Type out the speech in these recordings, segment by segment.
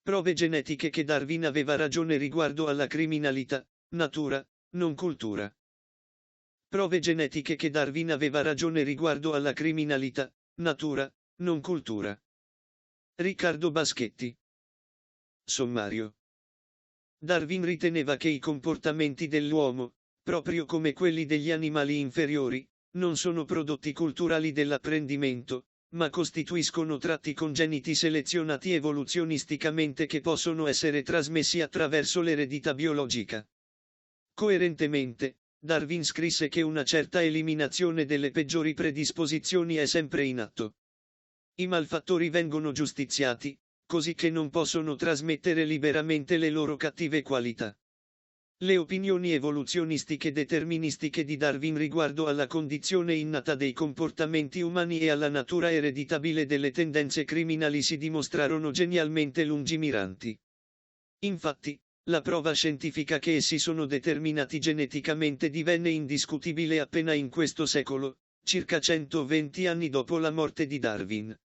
Prove genetiche che Darwin aveva ragione riguardo alla criminalità, natura, non cultura. Prove genetiche che Darwin aveva ragione riguardo alla criminalità, natura, non cultura. Riccardo Baschetti. Sommario. Darwin riteneva che i comportamenti dell'uomo, proprio come quelli degli animali inferiori, non sono prodotti culturali dell'apprendimento, ma costituiscono tratti congeniti selezionati evoluzionisticamente che possono essere trasmessi attraverso l'eredità biologica. Coerentemente, Darwin scrisse che una certa eliminazione delle peggiori predisposizioni è sempre in atto. I malfattori vengono giustiziati, così che non possono trasmettere liberamente le loro cattive qualità. Le opinioni evoluzionistiche deterministiche di Darwin riguardo alla condizione innata dei comportamenti umani e alla natura ereditabile delle tendenze criminali si dimostrarono genialmente lungimiranti. Infatti, la prova scientifica che essi sono determinati geneticamente divenne indiscutibile appena in questo secolo, circa 120 anni dopo la morte di Darwin.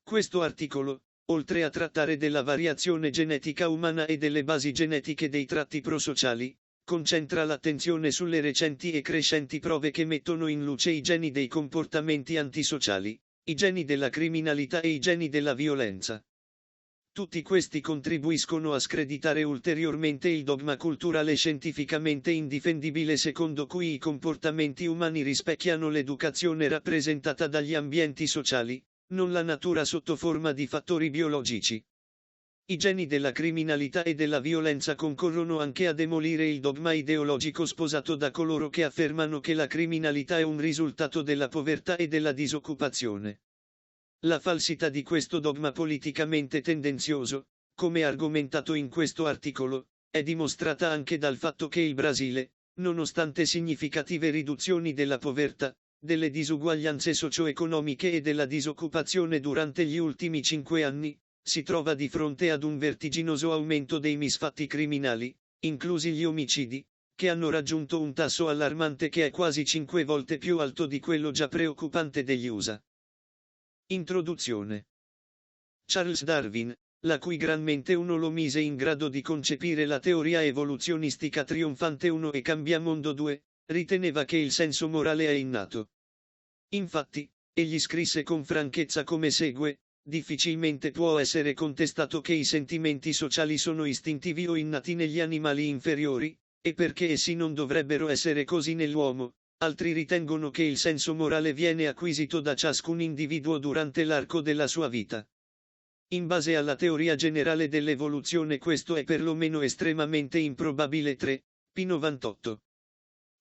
Questo articolo, oltre a trattare della variazione genetica umana e delle basi genetiche dei tratti prosociali, concentra l'attenzione sulle recenti e crescenti prove che mettono in luce i geni dei comportamenti antisociali, i geni della criminalità e i geni della violenza. Tutti questi contribuiscono a screditare ulteriormente il dogma culturale scientificamente indifendibile secondo cui i comportamenti umani rispecchiano l'educazione rappresentata dagli ambienti sociali, non la natura sotto forma di fattori biologici. I geni della criminalità e della violenza concorrono anche a demolire il dogma ideologico sposato da coloro che affermano che la criminalità è un risultato della povertà e della disoccupazione. La falsità di questo dogma politicamente tendenzioso, come argomentato in questo articolo, è dimostrata anche dal fatto che il Brasile, nonostante significative riduzioni della povertà, delle disuguaglianze socio-economiche e della disoccupazione durante gli ultimi 5 anni, si trova di fronte ad un vertiginoso aumento dei misfatti criminali, inclusi gli omicidi, che hanno raggiunto un tasso allarmante che è quasi 5 volte più alto di quello già preoccupante degli USA. Introduzione. Charles Darwin, la cui gran mente uno lo mise in grado di concepire la teoria evoluzionistica trionfante 1 e cambiamondo 2, riteneva che il senso morale è innato. Infatti, egli scrisse con franchezza come segue: difficilmente può essere contestato che i sentimenti sociali sono istintivi o innati negli animali inferiori, e perché essi non dovrebbero essere così nell'uomo. Altri ritengono che il senso morale viene acquisito da ciascun individuo durante l'arco della sua vita. In base alla teoria generale dell'evoluzione questo è perlomeno estremamente improbabile. 3. P98.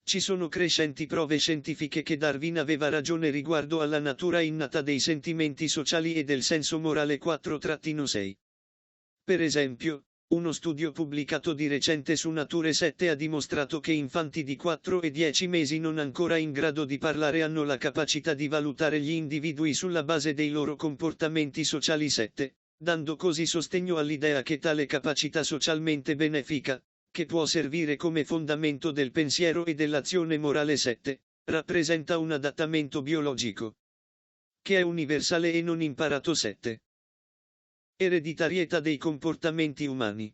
Ci sono crescenti prove scientifiche che Darwin aveva ragione riguardo alla natura innata dei sentimenti sociali e del senso morale. 4-6. Per esempio, uno studio pubblicato di recente su Nature 7 ha dimostrato che infanti di 4 e 10 mesi non ancora in grado di parlare hanno la capacità di valutare gli individui sulla base dei loro comportamenti sociali. 7, dando così sostegno all'idea che tale capacità socialmente benefica, che può servire come fondamento del pensiero e dell'azione morale. 7, rappresenta un adattamento biologico che è universale e non imparato. 7. Ereditarietà dei comportamenti umani.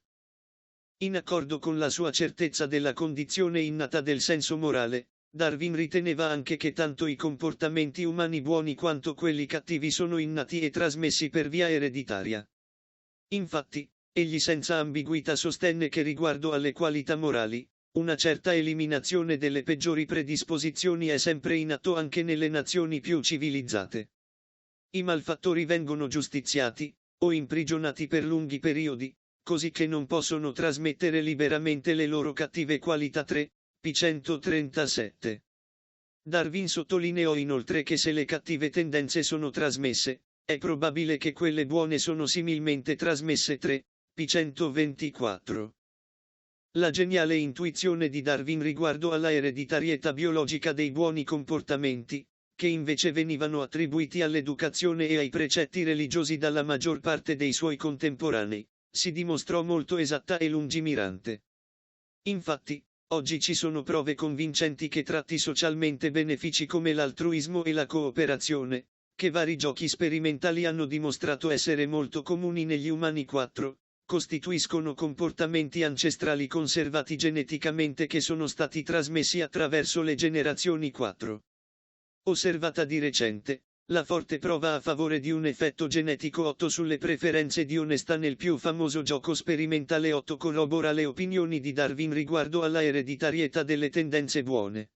In accordo con la sua certezza della condizione innata del senso morale, Darwin riteneva anche che tanto i comportamenti umani buoni quanto quelli cattivi sono innati e trasmessi per via ereditaria. Infatti, egli senza ambiguità sostenne che riguardo alle qualità morali, una certa eliminazione delle peggiori predisposizioni è sempre in atto anche nelle nazioni più civilizzate. I malfattori vengono giustiziati, o imprigionati per lunghi periodi, così che non possono trasmettere liberamente le loro cattive qualità. 3. P137. Darwin sottolineò inoltre che se le cattive tendenze sono trasmesse, è probabile che quelle buone sono similmente trasmesse. 3. P124. La geniale intuizione di Darwin riguardo alla ereditarietà biologica dei buoni comportamenti, che invece venivano attribuiti all'educazione e ai precetti religiosi dalla maggior parte dei suoi contemporanei, si dimostrò molto esatta e lungimirante. Infatti, oggi ci sono prove convincenti che tratti socialmente benefici come l'altruismo e la cooperazione, che vari giochi sperimentali hanno dimostrato essere molto comuni negli umani. 4. costituiscono comportamenti ancestrali conservati geneticamente che sono stati trasmessi attraverso le generazioni 4. Osservata di recente, la forte prova a favore di un effetto genetico 8 sulle preferenze di onestà nel più famoso gioco sperimentale 8 corrobora le opinioni di Darwin riguardo alla ereditarietà delle tendenze buone.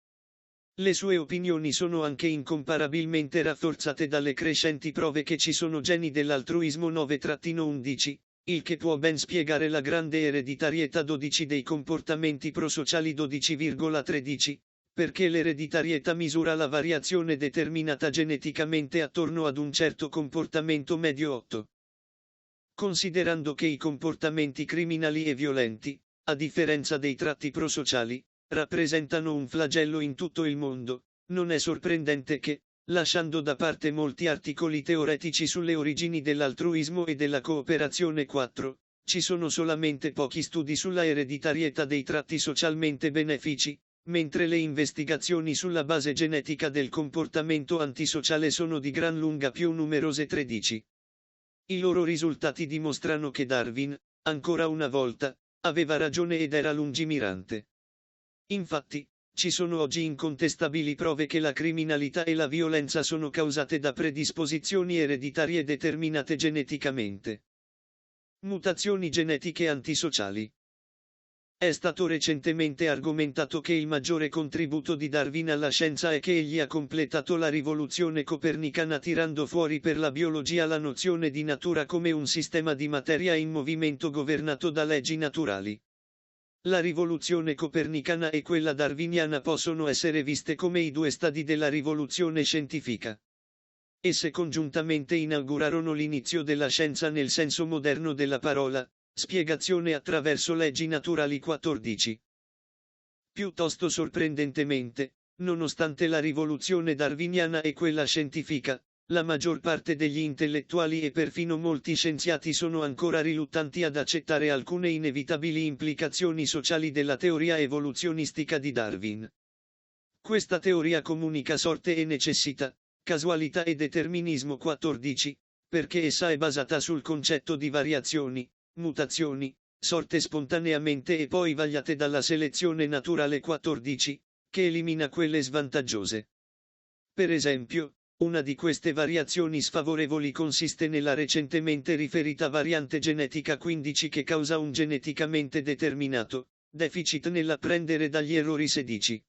Le sue opinioni sono anche incomparabilmente rafforzate dalle crescenti prove che ci sono geni dell'altruismo 9-11, il che può ben spiegare la grande ereditarietà 12 dei comportamenti prosociali 12,13. Perché l'ereditarietà misura la variazione determinata geneticamente attorno ad un certo comportamento medio 8. Considerando che i comportamenti criminali e violenti, a differenza dei tratti prosociali, rappresentano un flagello in tutto il mondo, non è sorprendente che, lasciando da parte molti articoli teoretici sulle origini dell'altruismo e della cooperazione 4, ci sono solamente pochi studi sulla ereditarietà dei tratti socialmente benefici, mentre le investigazioni sulla base genetica del comportamento antisociale sono di gran lunga più numerose 13. I loro risultati dimostrano che Darwin, ancora una volta, aveva ragione ed era lungimirante. Infatti, ci sono oggi incontestabili prove che la criminalità e la violenza sono causate da predisposizioni ereditarie determinate geneticamente. Mutazioni genetiche antisociali. È stato recentemente argomentato che il maggiore contributo di Darwin alla scienza è che egli ha completato la rivoluzione copernicana tirando fuori per la biologia la nozione di natura come un sistema di materia in movimento governato da leggi naturali. La rivoluzione copernicana e quella darwiniana possono essere viste come i due stadi della rivoluzione scientifica. Esse congiuntamente inaugurarono l'inizio della scienza nel senso moderno della parola, spiegazione attraverso leggi naturali 14. Piuttosto sorprendentemente, nonostante la rivoluzione darwiniana e quella scientifica, la maggior parte degli intellettuali e perfino molti scienziati sono ancora riluttanti ad accettare alcune inevitabili implicazioni sociali della teoria evoluzionistica di Darwin. Questa teoria comunica sorte e necessità, casualità e determinismo 14, perché essa è basata sul concetto di variazioni, mutazioni, sorte spontaneamente e poi vagliate dalla selezione naturale 14, che elimina quelle svantaggiose. Per esempio, una di queste variazioni sfavorevoli consiste nella recentemente riferita variante genetica 15 che causa un geneticamente determinato deficit nell'apprendere dagli errori 16.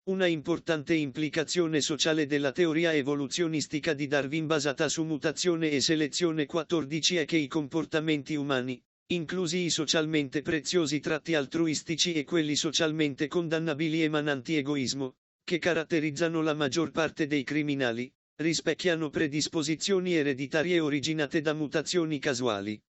Una importante implicazione sociale della teoria evoluzionistica di Darwin basata su mutazione e selezione 14 è che i comportamenti umani, inclusi i socialmente preziosi tratti altruistici e quelli socialmente condannabili emananti egoismo, che caratterizzano la maggior parte dei criminali, rispecchiano predisposizioni ereditarie originate da mutazioni casuali.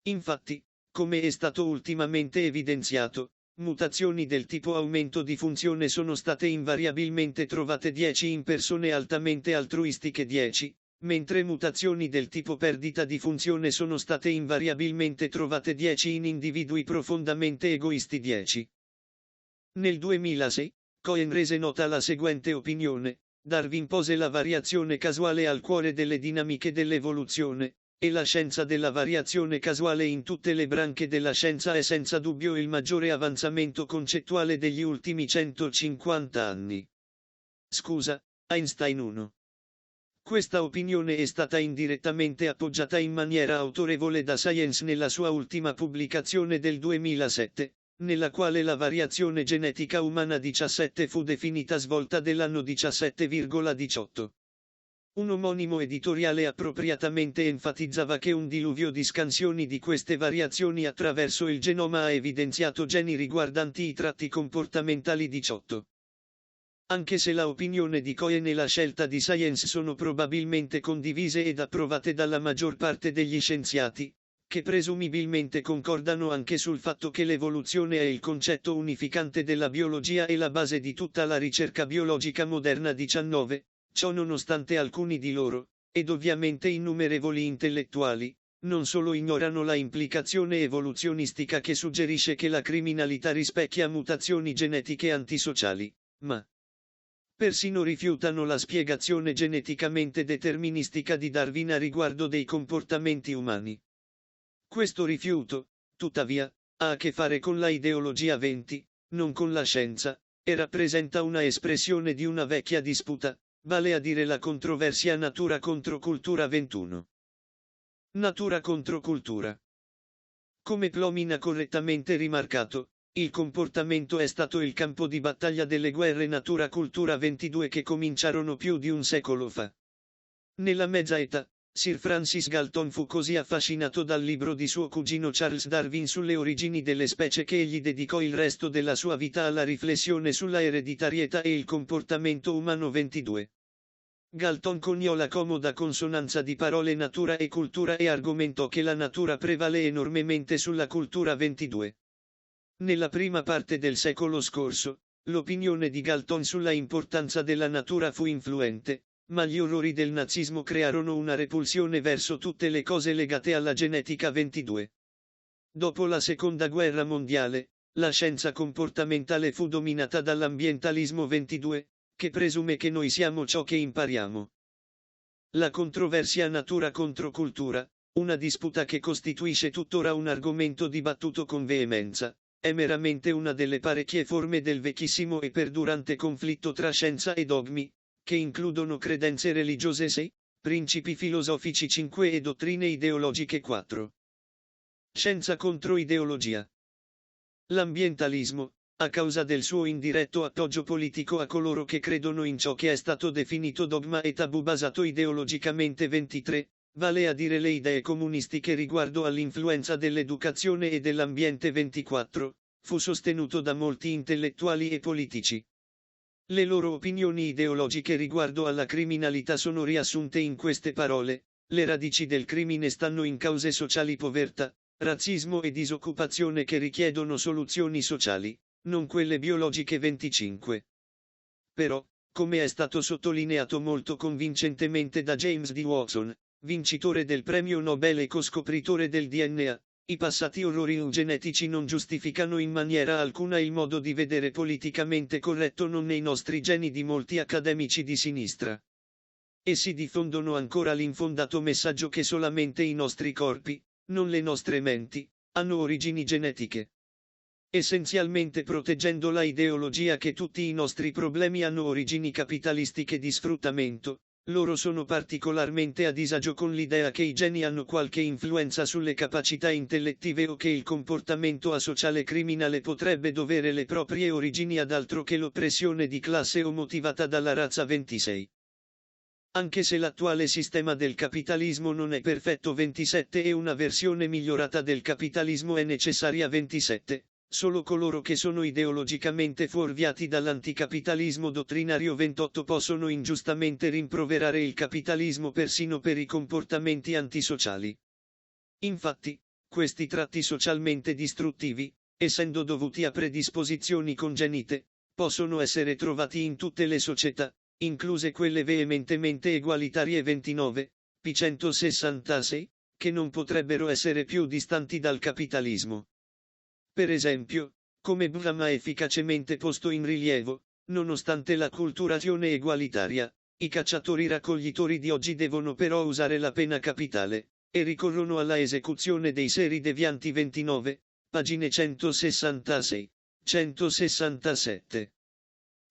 Infatti, come è stato ultimamente evidenziato, mutazioni del tipo aumento di funzione sono state invariabilmente trovate 10 in persone altamente altruistiche 10, mentre mutazioni del tipo perdita di funzione sono state invariabilmente trovate 10 in individui profondamente egoisti 10. Nel 2006, Cohen rese nota la seguente opinione: Darwin pose la variazione casuale al cuore delle dinamiche dell'evoluzione, e la scienza della variazione casuale in tutte le branche della scienza è senza dubbio il maggiore avanzamento concettuale degli ultimi 150 anni. Scusa, Einstein 1. Questa opinione è stata indirettamente appoggiata in maniera autorevole da Science nella sua ultima pubblicazione del 2007, nella quale la variazione genetica umana 17 fu definita svolta dell'anno 17,18. Un omonimo editoriale appropriatamente enfatizzava che un diluvio di scansioni di queste variazioni attraverso il genoma ha evidenziato geni riguardanti i tratti comportamentali 18. Anche se la opinione di Cohen e la scelta di Science sono probabilmente condivise ed approvate dalla maggior parte degli scienziati, che presumibilmente concordano anche sul fatto che l'evoluzione è il concetto unificante della biologia e la base di tutta la ricerca biologica moderna 19, ciò nonostante alcuni di loro, ed ovviamente innumerevoli intellettuali, non solo ignorano la implicazione evoluzionistica che suggerisce che la criminalità rispecchia mutazioni genetiche antisociali, ma persino rifiutano la spiegazione geneticamente deterministica di Darwin a riguardo dei comportamenti umani. Questo rifiuto, tuttavia, ha a che fare con la ideologia 20, non con la scienza, e rappresenta una espressione di una vecchia disputa, vale a dire la controversia natura contro cultura 21. Natura contro cultura. Come Plomin ha correttamente rimarcato, il comportamento è stato il campo di battaglia delle guerre natura-cultura 22 che cominciarono più di un secolo fa. Nella mezza età, Sir Francis Galton fu così affascinato dal libro di suo cugino Charles Darwin sulle origini delle specie che egli dedicò il resto della sua vita alla riflessione sulla ereditarietà e il comportamento umano 22. Galton coniò la comoda consonanza di parole natura e cultura e argomentò che la natura prevale enormemente sulla cultura 22. Nella prima parte del secolo scorso, l'opinione di Galton sulla importanza della natura fu influente, ma gli orrori del nazismo crearono una repulsione verso tutte le cose legate alla genetica 22. Dopo la seconda guerra mondiale, la scienza comportamentale fu dominata dall'ambientalismo 22, che presume che noi siamo ciò che impariamo. La controversia natura contro cultura, una disputa che costituisce tuttora un argomento dibattuto con veemenza, è meramente una delle parecchie forme del vecchissimo e perdurante conflitto tra scienza e dogmi, che includono credenze religiose 6, principi filosofici 5 e dottrine ideologiche 4. Scienza contro ideologia. L'ambientalismo, a causa del suo indiretto appoggio politico a coloro che credono in ciò che è stato definito dogma e tabù basato ideologicamente 23, vale a dire le idee comunistiche riguardo all'influenza dell'educazione e dell'ambiente 24, fu sostenuto da molti intellettuali e politici. Le loro opinioni ideologiche riguardo alla criminalità sono riassunte in queste parole: le radici del crimine stanno in cause sociali, povertà, razzismo e disoccupazione che richiedono soluzioni sociali, non quelle biologiche 25. Però, come è stato sottolineato molto convincentemente da James D. Watson, vincitore del premio Nobel e coscopritore del DNA, i passati orrori eugenetici non giustificano in maniera alcuna il modo di vedere politicamente corretto non nei nostri geni di molti accademici di sinistra. Essi diffondono ancora l'infondato messaggio che solamente i nostri corpi, non le nostre menti, hanno origini genetiche. Essenzialmente proteggendo la ideologia che tutti i nostri problemi hanno origini capitalistiche di sfruttamento, loro sono particolarmente a disagio con l'idea che i geni hanno qualche influenza sulle capacità intellettive o che il comportamento asociale criminale potrebbe dovere le proprie origini ad altro che l'oppressione di classe o motivata dalla razza 26. Anche se l'attuale sistema del capitalismo non è perfetto 27 e una versione migliorata del capitalismo è necessaria 27, solo coloro che sono ideologicamente fuorviati dall'anticapitalismo dottrinario 28 possono ingiustamente rimproverare il capitalismo persino per i comportamenti antisociali. Infatti, questi tratti socialmente distruttivi, essendo dovuti a predisposizioni congenite, possono essere trovati in tutte le società, incluse quelle veementemente egualitarie 29, p. 166, che non potrebbero essere più distanti dal capitalismo. Per esempio, come Bram ha efficacemente posto in rilievo, nonostante la culturazione egualitaria, i cacciatori-raccoglitori di oggi devono però usare la pena capitale, e ricorrono alla esecuzione dei seri devianti 29, pagine 166, 167.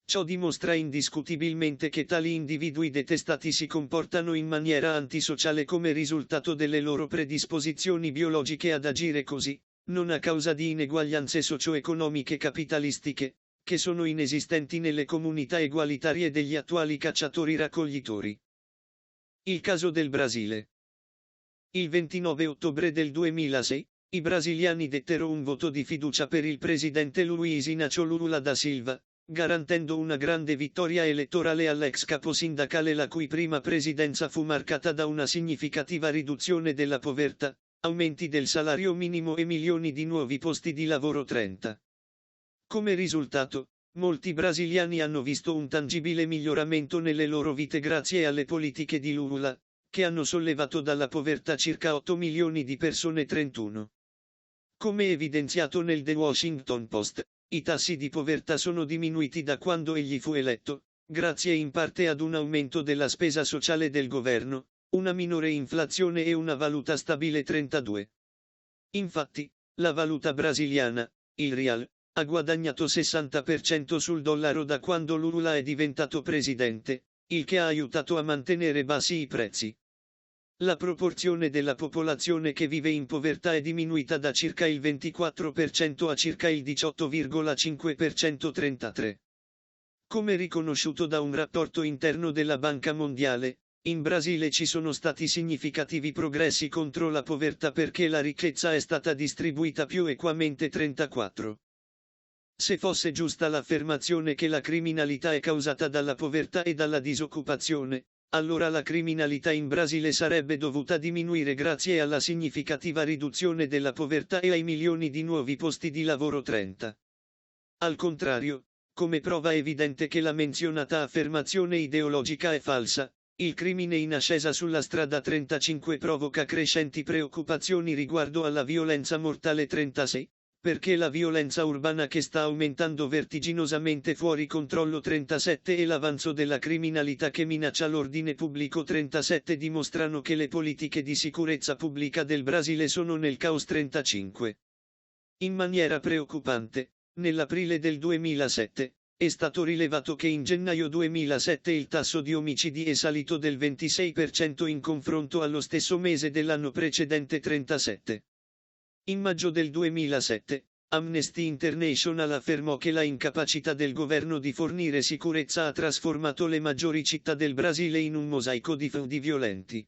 Ciò dimostra indiscutibilmente che tali individui detestati si comportano in maniera antisociale come risultato delle loro predisposizioni biologiche ad agire così, non a causa di ineguaglianze socio-economiche capitalistiche, che sono inesistenti nelle comunità egualitarie degli attuali cacciatori-raccoglitori. Il caso del Brasile. Il 29 ottobre del 2006, i brasiliani dettero un voto di fiducia per il presidente Luiz Inácio Lula da Silva, garantendo una grande vittoria elettorale all'ex capo sindacale la cui prima presidenza fu marcata da una significativa riduzione della povertà, aumenti del salario minimo e milioni di nuovi posti di lavoro 30. Come risultato, molti brasiliani hanno visto un tangibile miglioramento nelle loro vite grazie alle politiche di Lula, che hanno sollevato dalla povertà circa 8 milioni di persone 31. Come evidenziato nel The Washington Post, i tassi di povertà sono diminuiti da quando egli fu eletto, grazie in parte ad un aumento della spesa sociale del governo, una minore inflazione e una valuta stabile 32. Infatti, la valuta brasiliana, il real, ha guadagnato 60% sul dollaro da quando Lula è diventato presidente, il che ha aiutato a mantenere bassi i prezzi. La proporzione della popolazione che vive in povertà è diminuita da circa il 24% a circa il 18,5% 33. Come riconosciuto da un rapporto interno della Banca Mondiale, in Brasile ci sono stati significativi progressi contro la povertà perché la ricchezza è stata distribuita più equamente 34. Se fosse giusta l'affermazione che la criminalità è causata dalla povertà e dalla disoccupazione, allora la criminalità in Brasile sarebbe dovuta diminuire grazie alla significativa riduzione della povertà e ai milioni di nuovi posti di lavoro 30. Al contrario, come prova evidente che la menzionata affermazione ideologica è falsa, il crimine in ascesa sulla strada 35 provoca crescenti preoccupazioni riguardo alla violenza mortale 36, perché la violenza urbana che sta aumentando vertiginosamente fuori controllo 37 e l'avanzo della criminalità che minaccia l'ordine pubblico 37 dimostrano che le politiche di sicurezza pubblica del Brasile sono nel caos 35. In maniera preoccupante, nell'aprile del 2007, è stato rilevato che in gennaio 2007 il tasso di omicidi è salito del 26% in confronto allo stesso mese dell'anno precedente 37. In maggio del 2007, Amnesty International affermò che la incapacità del governo di fornire sicurezza ha trasformato le maggiori città del Brasile in un mosaico di feudi violenti.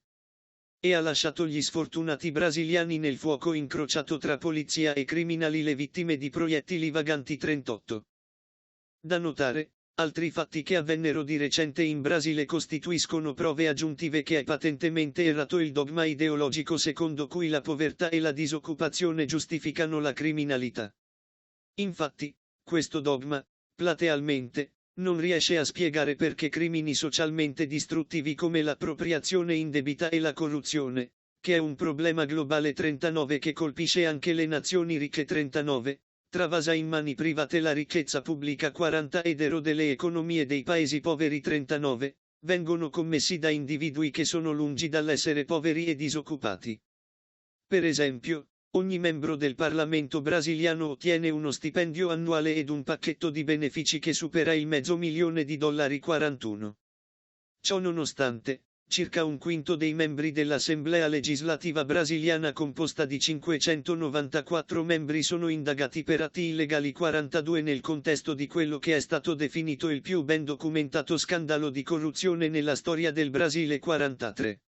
E ha lasciato gli sfortunati brasiliani nel fuoco incrociato tra polizia e criminali, le vittime di proiettili vaganti 38. Da notare, altri fatti che avvennero di recente in Brasile costituiscono prove aggiuntive che è patentemente errato il dogma ideologico secondo cui la povertà e la disoccupazione giustificano la criminalità. Infatti, questo dogma, platealmente, non riesce a spiegare perché crimini socialmente distruttivi come l'appropriazione indebita e la corruzione, che è un problema globale 39 che colpisce anche le nazioni ricche 39, travasa in mani private la ricchezza pubblica 40 ed erode le economie dei paesi poveri 39, vengono commessi da individui che sono lungi dall'essere poveri e disoccupati. Per esempio, ogni membro del Parlamento brasiliano ottiene uno stipendio annuale ed un pacchetto di benefici che supera il $500.000 41. Ciò nonostante, circa un quinto dei membri dell'Assemblea legislativa brasiliana composta di 594 membri sono indagati per atti illegali 42 nel contesto di quello che è stato definito il più ben documentato scandalo di corruzione nella storia del Brasile 43.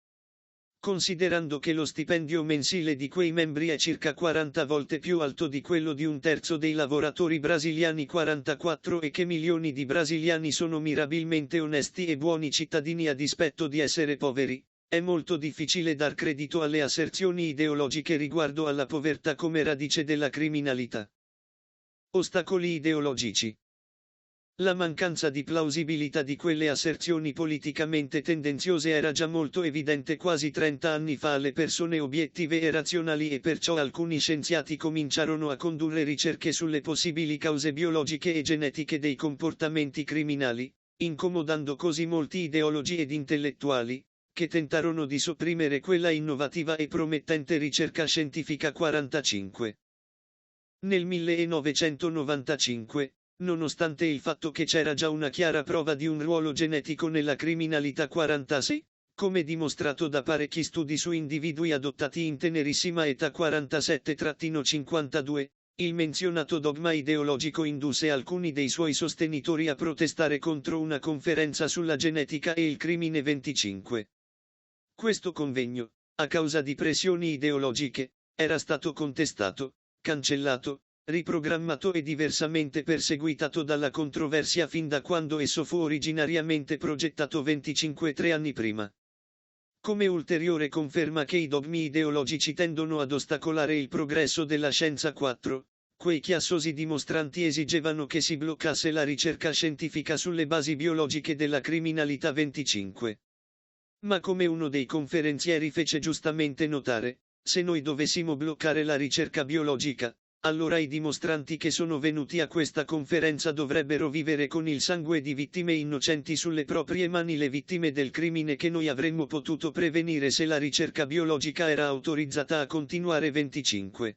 Considerando che lo stipendio mensile di quei membri è circa 40 volte più alto di quello di un terzo dei lavoratori brasiliani 44 e che milioni di brasiliani sono mirabilmente onesti e buoni cittadini a dispetto di essere poveri, è molto difficile dar credito alle asserzioni ideologiche riguardo alla povertà come radice della criminalità. Ostacoli ideologici. La mancanza di plausibilità di quelle asserzioni politicamente tendenziose era già molto evidente quasi 30 anni fa alle persone obiettive e razionali e perciò alcuni scienziati cominciarono a condurre ricerche sulle possibili cause biologiche e genetiche dei comportamenti criminali, incomodando così molti ideologi ed intellettuali, che tentarono di sopprimere quella innovativa e promettente ricerca scientifica 45. Nel 1995, nonostante il fatto che c'era già una chiara prova di un ruolo genetico nella criminalità 46, come dimostrato da parecchi studi su individui adottati in tenerissima età 47-52, il menzionato dogma ideologico indusse alcuni dei suoi sostenitori a protestare contro una conferenza sulla genetica e il crimine 25. Questo convegno, a causa di pressioni ideologiche, era stato contestato, cancellato, riprogrammato e diversamente perseguitato dalla controversia fin da quando esso fu originariamente progettato 25-3 anni prima. Come ulteriore conferma che i dogmi ideologici tendono ad ostacolare il progresso della scienza 4, quei chiassosi dimostranti esigevano che si bloccasse la ricerca scientifica sulle basi biologiche della criminalità 25. Ma come uno dei conferenzieri fece giustamente notare, se noi dovessimo bloccare la ricerca biologica, allora i dimostranti che sono venuti a questa conferenza dovrebbero vivere con il sangue di vittime innocenti sulle proprie mani, le vittime del crimine che noi avremmo potuto prevenire se la ricerca biologica era autorizzata a continuare 25.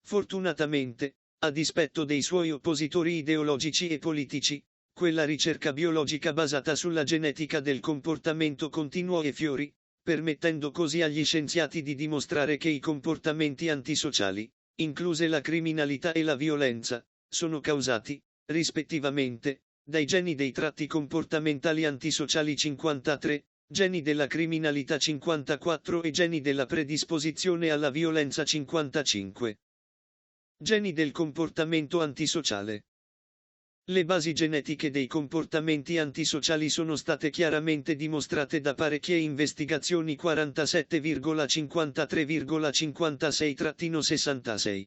Fortunatamente, a dispetto dei suoi oppositori ideologici e politici, quella ricerca biologica basata sulla genetica del comportamento continuò e fiorì, permettendo così agli scienziati di dimostrare che i comportamenti antisociali, incluse la criminalità e la violenza, sono causati, rispettivamente, dai geni dei tratti comportamentali antisociali 53, geni della criminalità 54 e geni della predisposizione alla violenza 55. Geni del comportamento antisociale. Le basi genetiche dei comportamenti antisociali sono state chiaramente dimostrate da parecchie investigazioni 47,53,56-66.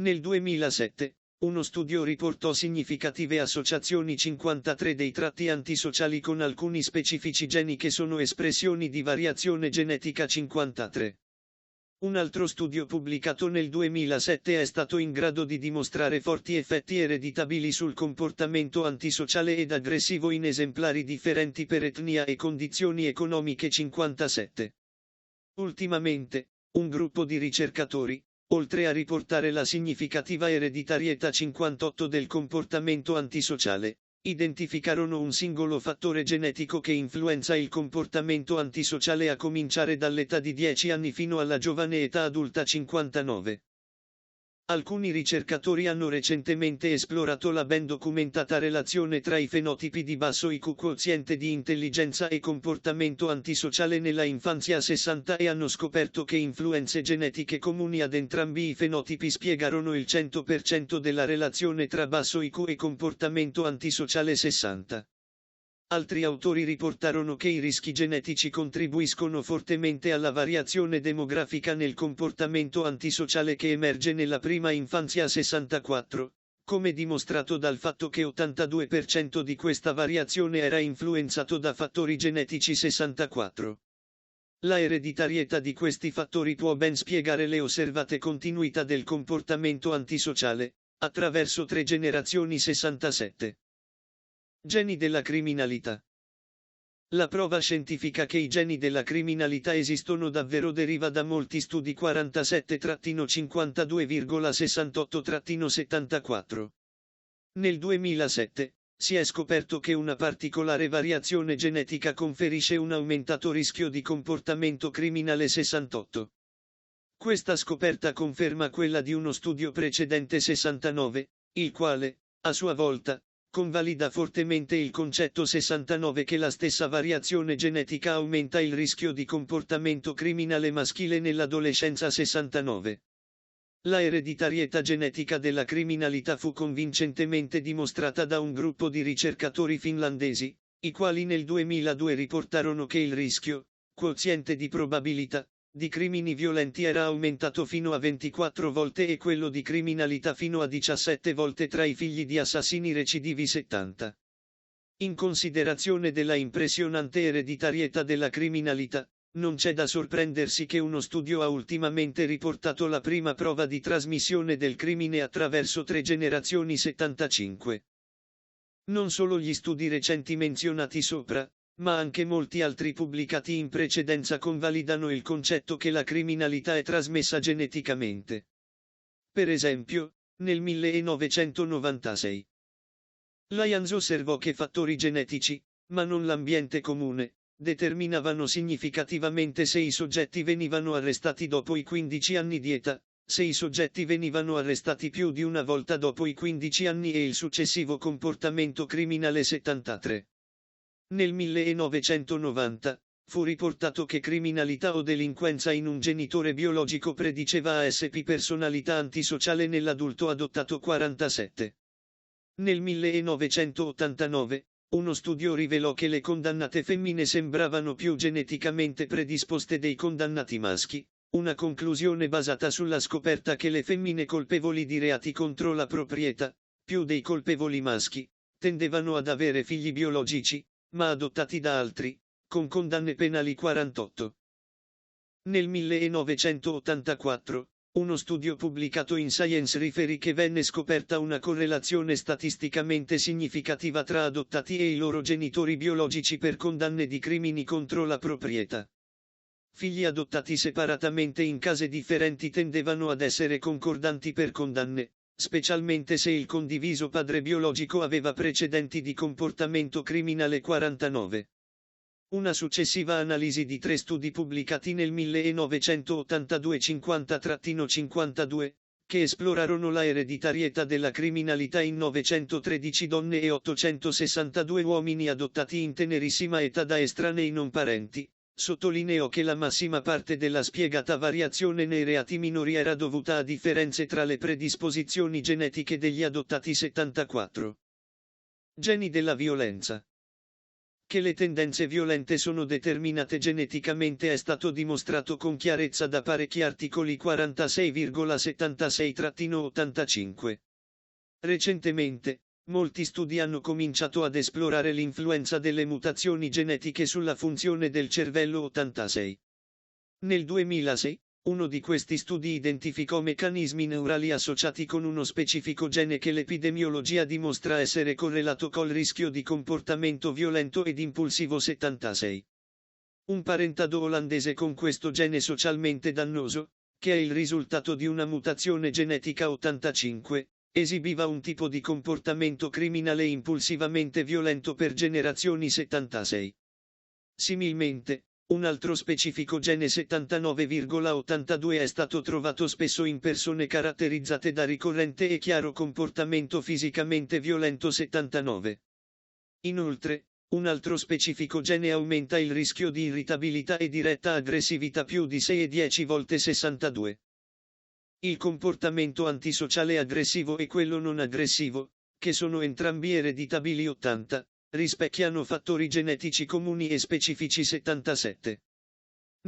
Nel 2007, uno studio riportò significative associazioni 53 dei tratti antisociali con alcuni specifici geni che sono espressioni di variazione genetica 53. Un altro studio pubblicato nel 2007 è stato in grado di dimostrare forti effetti ereditabili sul comportamento antisociale ed aggressivo in esemplari differenti per etnia e condizioni economiche 57. Ultimamente, un gruppo di ricercatori, oltre a riportare la significativa ereditarietà 58 del comportamento antisociale, identificarono un singolo fattore genetico che influenza il comportamento antisociale a cominciare dall'età di 10 anni fino alla giovane età adulta 59. Alcuni ricercatori hanno recentemente esplorato la ben documentata relazione tra i fenotipi di basso IQ, quoziente di intelligenza e comportamento antisociale nella infanzia 60 e hanno scoperto che influenze genetiche comuni ad entrambi i fenotipi spiegarono il 100% della relazione tra basso IQ e comportamento antisociale 60. Altri autori riportarono che i rischi genetici contribuiscono fortemente alla variazione demografica nel comportamento antisociale che emerge nella prima infanzia 64, come dimostrato dal fatto che 82% di questa variazione era influenzato da fattori genetici 64. La ereditarietà di questi fattori può ben spiegare le osservate continuità del comportamento antisociale, attraverso 3 generazioni 67. Geni della criminalità. La prova scientifica che i geni della criminalità esistono davvero deriva da molti studi 47-52,68-74. Nel 2007, si è scoperto che una particolare variazione genetica conferisce un aumentato rischio di comportamento criminale 68. Questa scoperta conferma quella di uno studio precedente 69, il quale, a sua volta, convalida fortemente il concetto 69 che la stessa variazione genetica aumenta il rischio di comportamento criminale maschile nell'adolescenza 69. La ereditarietà genetica della criminalità fu convincentemente dimostrata da un gruppo di ricercatori finlandesi, i quali nel 2002 riportarono che il rischio, quoziente di probabilità, di crimini violenti era aumentato fino a 24 volte e quello di criminalità fino a 17 volte tra i figli di assassini recidivi 70. In considerazione della impressionante ereditarietà della criminalità, non c'è da sorprendersi che uno studio ha ultimamente riportato la prima prova di trasmissione del crimine attraverso 3 generazioni 75. Non solo gli studi recenti menzionati sopra, ma anche molti altri pubblicati in precedenza convalidano il concetto che la criminalità è trasmessa geneticamente. Per esempio, nel 1996, Lyons osservò che fattori genetici, ma non l'ambiente comune, determinavano significativamente se i soggetti venivano arrestati dopo i 15 anni di età, se i soggetti venivano arrestati più di una volta dopo i 15 anni e il successivo comportamento criminale 73. Nel 1990, fu riportato che criminalità o delinquenza in un genitore biologico prediceva ASP personalità antisociale nell'adulto adottato 47. Nel 1989, uno studio rivelò che le condannate femmine sembravano più geneticamente predisposte dei condannati maschi, una conclusione basata sulla scoperta che le femmine colpevoli di reati contro la proprietà, più dei colpevoli maschi, tendevano ad avere figli biologici, ma adottati da altri, con condanne penali 48. Nel 1984, uno studio pubblicato in Science riferì che venne scoperta una correlazione statisticamente significativa tra adottati e i loro genitori biologici per condanne di crimini contro la proprietà. figli adottati separatamente in case differenti tendevano ad essere concordanti per condanne, specialmente se il condiviso padre biologico aveva precedenti di comportamento criminale 49. Una successiva analisi di 3 studi pubblicati nel 1982 50-52, che esplorarono la ereditarietà della criminalità in 913 donne e 862 uomini adottati in tenerissima età da estranei non parenti, sottolineò che la massima parte della spiegata variazione nei reati minori era dovuta a differenze tra le predisposizioni genetiche degli adottati. 74. Geni della violenza. Che le tendenze violente sono determinate geneticamente è stato dimostrato con chiarezza da parecchi articoli 46,76-85. Recentemente, molti studi hanno cominciato ad esplorare l'influenza delle mutazioni genetiche sulla funzione del cervello. 86. Nel 2006, uno di questi studi identificò meccanismi neurali associati con uno specifico gene che l'epidemiologia dimostra essere correlato col rischio di comportamento violento ed impulsivo. 76. Un parentado olandese con questo gene socialmente dannoso, che è il risultato di una mutazione genetica. 85, esibiva un tipo di comportamento criminale impulsivamente violento per generazioni. 76. Similmente, un altro specifico gene 79,82 è stato trovato spesso in persone caratterizzate da ricorrente e chiaro comportamento fisicamente violento. 79. Inoltre, un altro specifico gene aumenta il rischio di irritabilità e diretta aggressività più di 6 e 10 volte. 62. Il comportamento antisociale aggressivo e quello non aggressivo, che sono entrambi ereditabili. 80. Rispecchiano fattori genetici comuni e specifici. 77.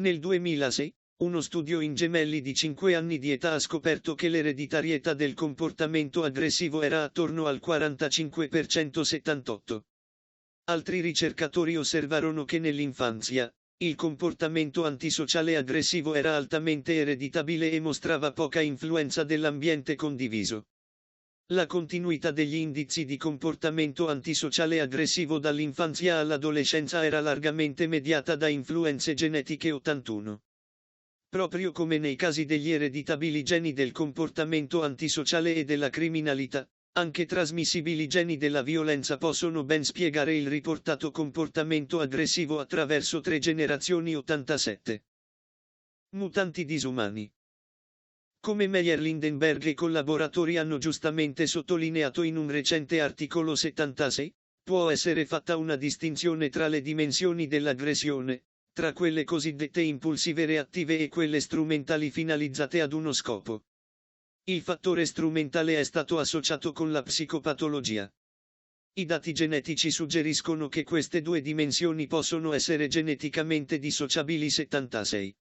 Nel 2006, uno studio in gemelli di 5 anni di età ha scoperto che l'ereditarietà del comportamento aggressivo era attorno al 45%. 78. Altri ricercatori osservarono che nell'infanzia, il comportamento antisociale aggressivo era altamente ereditabile e mostrava poca influenza dell'ambiente condiviso. La continuità degli indizi di comportamento antisociale aggressivo dall'infanzia all'adolescenza era largamente mediata da influenze genetiche. 81. Proprio come nei casi degli ereditabili geni del comportamento antisociale e della criminalità, anche trasmissibili geni della violenza possono ben spiegare il riportato comportamento aggressivo attraverso 3 generazioni. 87. Mutanti disumani. Come Meyer Lindenberg e collaboratori hanno giustamente sottolineato in un recente articolo 76, può essere fatta una distinzione tra le dimensioni dell'aggressione, tra quelle cosiddette impulsive reattive e quelle strumentali finalizzate ad uno scopo. Il fattore strumentale è stato associato con la psicopatologia. I dati genetici suggeriscono che queste due dimensioni possono essere geneticamente dissociabili. 76.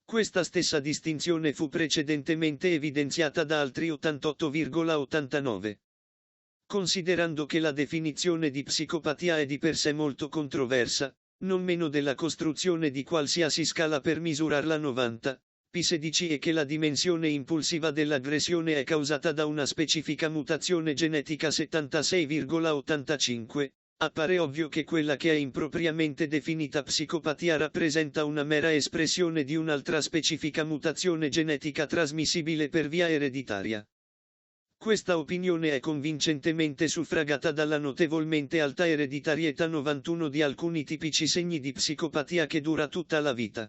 Questa stessa distinzione fu precedentemente evidenziata da altri 88,89. Considerando che la definizione di psicopatia è di per sé molto controversa, non meno della costruzione di qualsiasi scala per misurarla. 90, P16 e che la dimensione impulsiva dell'aggressione è causata da una specifica mutazione genetica. 76,85. Appare ovvio che quella che è impropriamente definita psicopatia rappresenta una mera espressione di un'altra specifica mutazione genetica trasmissibile per via ereditaria. Questa opinione è convincentemente suffragata dalla notevolmente alta ereditarietà 91 di alcuni tipici segni di psicopatia che dura tutta la vita,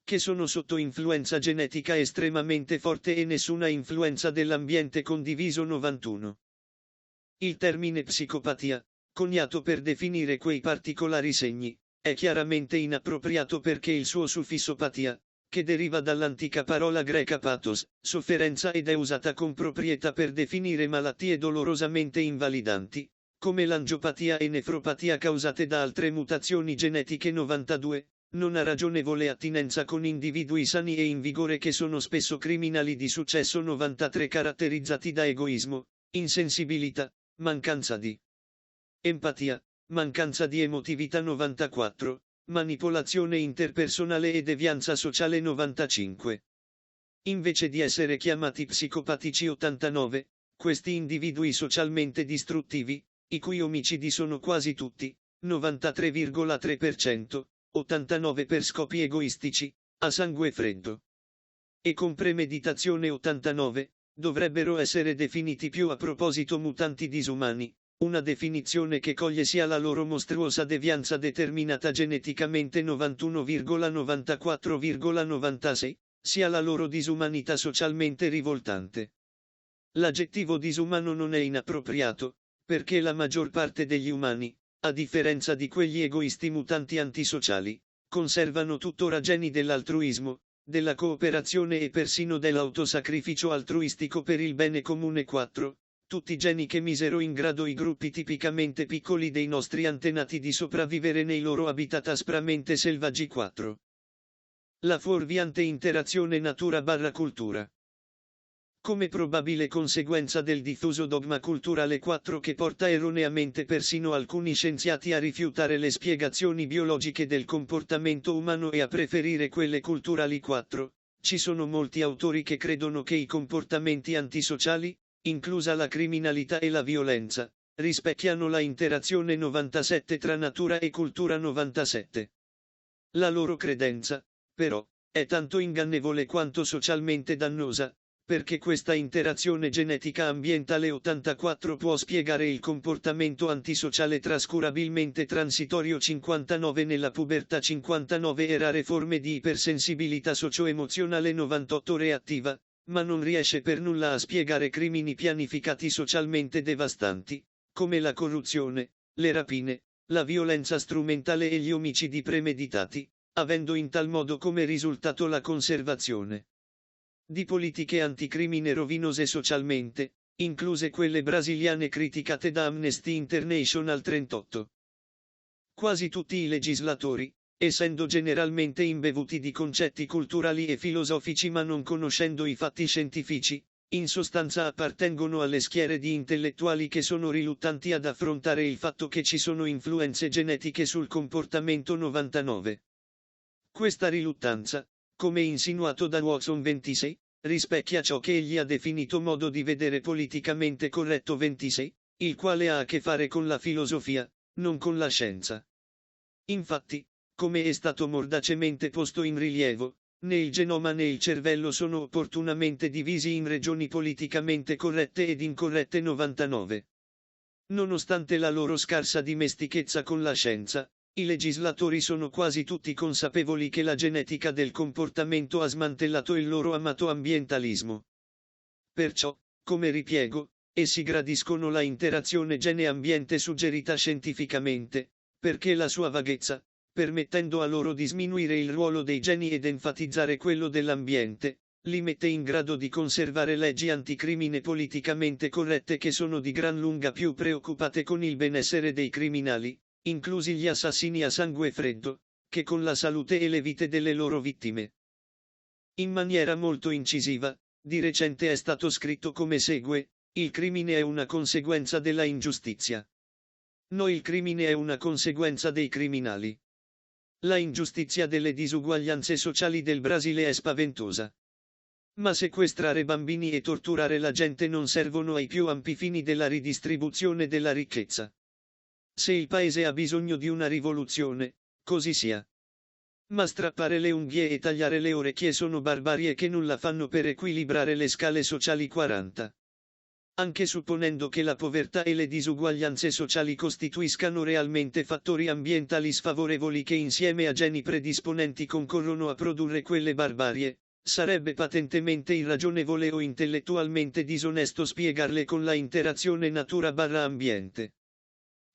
che sono sotto influenza genetica estremamente forte e nessuna influenza dell'ambiente condiviso. 91. Il termine psicopatia, coniato per definire quei particolari segni, è chiaramente inappropriato perché il suo suffisso patia, che deriva dall'antica parola greca pathos, sofferenza, ed è usata con proprietà per definire malattie dolorosamente invalidanti, come l'angiopatia e nefropatia causate da altre mutazioni genetiche. 92. Non ha ragionevole attinenza con individui sani e in vigore che sono spesso criminali di successo. 93. Caratterizzati da egoismo, insensibilità, mancanza di empatia, mancanza di emotività. 94. Manipolazione interpersonale e devianza sociale. 95. Invece di essere chiamati psicopatici. 89. Questi individui socialmente distruttivi, i cui omicidi sono quasi tutti, 93,3%, 89 per scopi egoistici, a sangue freddo. E con premeditazione 89, dovrebbero essere definiti più a proposito mutanti disumani, una definizione che coglie sia la loro mostruosa devianza determinata geneticamente 91,94,96, sia la loro disumanità socialmente rivoltante. L'aggettivo disumano non è inappropriato, perché la maggior parte degli umani, a differenza di quegli egoisti mutanti antisociali, conservano tuttora geni dell'altruismo, della cooperazione e persino dell'autosacrificio altruistico per il bene comune. 4. Tutti geni che misero in grado i gruppi tipicamente piccoli dei nostri antenati di sopravvivere nei loro habitat aspramente selvaggi. 4. La fuorviante interazione natura/cultura. Come probabile conseguenza del diffuso dogma culturale 4 che porta erroneamente persino alcuni scienziati a rifiutare le spiegazioni biologiche del comportamento umano e a preferire quelle culturali 4, ci sono molti autori che credono che i comportamenti antisociali, inclusa la criminalità e la violenza, rispecchiano la interazione 97 tra natura e cultura 97. La loro credenza, però, è tanto ingannevole quanto socialmente dannosa, perché questa interazione genetica ambientale 84 può spiegare il comportamento antisociale trascurabilmente transitorio 59 nella pubertà 59 e rare forme di ipersensibilità socio-emozionale 98 reattiva, ma non riesce per nulla a spiegare crimini pianificati socialmente devastanti, come la corruzione, le rapine, la violenza strumentale e gli omicidi premeditati, avendo in tal modo come risultato la conservazione di politiche anticrimine rovinose socialmente, incluse quelle brasiliane criticate da Amnesty International 38. Quasi tutti i legislatori, essendo generalmente imbevuti di concetti culturali e filosofici ma non conoscendo i fatti scientifici, in sostanza appartengono alle schiere di intellettuali che sono riluttanti ad affrontare il fatto che ci sono influenze genetiche sul comportamento 99. Questa riluttanza, come insinuato da Watson 26, rispecchia ciò che egli ha definito modo di vedere politicamente corretto 26, il quale ha a che fare con la filosofia, non con la scienza. Infatti, come è stato mordacemente posto in rilievo, né il genoma né il cervello sono opportunamente divisi in regioni politicamente corrette ed incorrette 99. Nonostante la loro scarsa dimestichezza con la scienza, i legislatori sono quasi tutti consapevoli che la genetica del comportamento ha smantellato il loro amato ambientalismo. Perciò, come ripiego, essi gradiscono la interazione gene-ambiente suggerita scientificamente, perché la sua vaghezza, permettendo a loro di sminuire il ruolo dei geni ed enfatizzare quello dell'ambiente, li mette in grado di conservare leggi anticrimine politicamente corrette che sono di gran lunga più preoccupate con il benessere dei criminali, inclusi gli assassini a sangue freddo, che con la salute e le vite delle loro vittime. In maniera molto incisiva, di recente è stato scritto come segue: il crimine è una conseguenza della ingiustizia. No, il crimine è una conseguenza dei criminali. La ingiustizia delle disuguaglianze sociali del Brasile è spaventosa. Ma sequestrare bambini e torturare la gente non servono ai più ampi fini della ridistribuzione della ricchezza. Se il paese ha bisogno di una rivoluzione, così sia. Ma strappare le unghie e tagliare le orecchie sono barbarie che nulla fanno per equilibrare le scale sociali. 40. Anche supponendo che la povertà e le disuguaglianze sociali costituiscano realmente fattori ambientali sfavorevoli che insieme a geni predisponenti concorrono a produrre quelle barbarie, sarebbe patentemente irragionevole o intellettualmente disonesto spiegarle con la interazione natura/ambiente.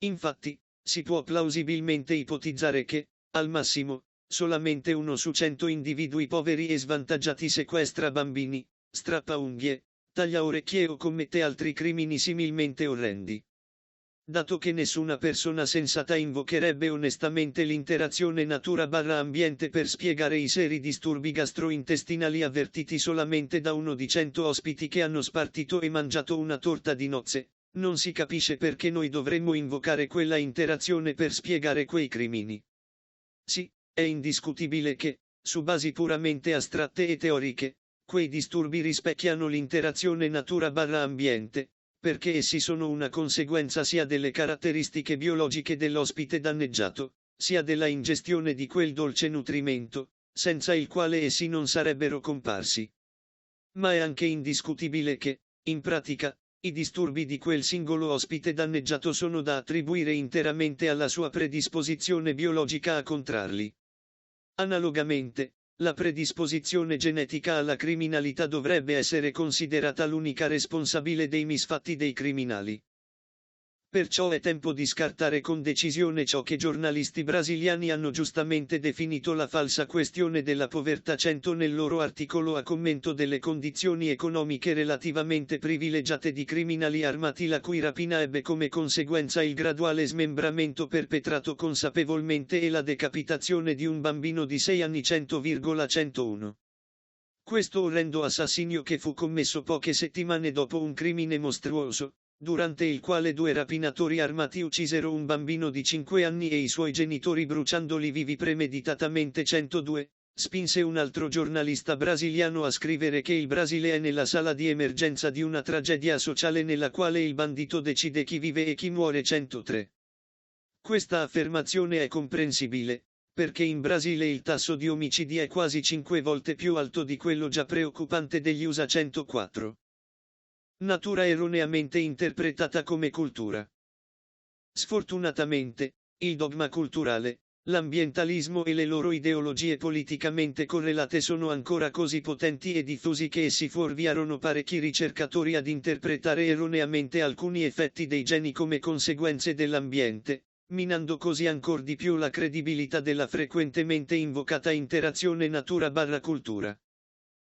Infatti, si può plausibilmente ipotizzare che, al massimo, solamente 1 su 100 individui poveri e svantaggiati sequestra bambini, strappa unghie, taglia orecchie o commette altri crimini similmente orrendi. Dato che nessuna persona sensata invocherebbe onestamente l'interazione natura/ambiente per spiegare i seri disturbi gastrointestinali avvertiti solamente da 1 di 100 ospiti che hanno spartito e mangiato una torta di nozze, non si capisce perché noi dovremmo invocare quella interazione per spiegare quei crimini. Sì, è indiscutibile che, su basi puramente astratte e teoriche, quei disturbi rispecchiano l'interazione natura/ambiente, perché essi sono una conseguenza sia delle caratteristiche biologiche dell'ospite danneggiato, sia della ingestione di quel dolce nutrimento, senza il quale essi non sarebbero comparsi. Ma è anche indiscutibile che, in pratica, i disturbi di quel singolo ospite danneggiato sono da attribuire interamente alla sua predisposizione biologica a contrarli. Analogamente, la predisposizione genetica alla criminalità dovrebbe essere considerata l'unica responsabile dei misfatti dei criminali. Perciò è tempo di scartare con decisione ciò che giornalisti brasiliani hanno giustamente definito la falsa questione della povertà 100 nel loro articolo a commento delle condizioni economiche relativamente privilegiate di criminali armati la cui rapina ebbe come conseguenza il graduale smembramento perpetrato consapevolmente e la decapitazione di un bambino di 6 anni 100,101. Questo orrendo assassinio che fu commesso poche settimane dopo un crimine mostruoso, durante il quale 2 rapinatori armati uccisero un bambino di 5 anni e i suoi genitori bruciandoli vivi premeditatamente 102, spinse un altro giornalista brasiliano a scrivere che il Brasile è nella sala di emergenza di una tragedia sociale nella quale il bandito decide chi vive e chi muore 103. Questa affermazione è comprensibile, perché in Brasile il tasso di omicidi è quasi 5 volte più alto di quello già preoccupante degli USA 104. Natura erroneamente interpretata come cultura. Sfortunatamente, il dogma culturale, l'ambientalismo e le loro ideologie politicamente correlate sono ancora così potenti e diffusi che essi fuorviarono parecchi ricercatori ad interpretare erroneamente alcuni effetti dei geni come conseguenze dell'ambiente, minando così ancor di più la credibilità della frequentemente invocata interazione natura/cultura.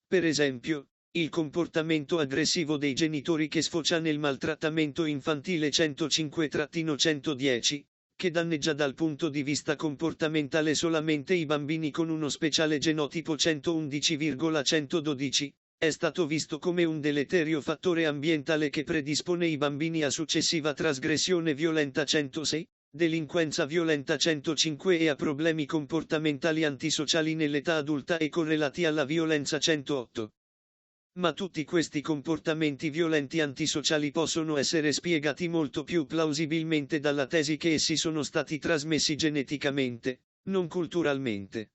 Per esempio, il comportamento aggressivo dei genitori che sfocia nel maltrattamento infantile 105-110, che danneggia dal punto di vista comportamentale solamente i bambini con uno speciale genotipo 111,112, è stato visto come un deleterio fattore ambientale che predispone i bambini a successiva trasgressione violenta 106, delinquenza violenta 105 e a problemi comportamentali antisociali nell'età adulta e correlati alla violenza 108. Ma tutti questi comportamenti violenti antisociali possono essere spiegati molto più plausibilmente dalla tesi che essi sono stati trasmessi geneticamente, non culturalmente.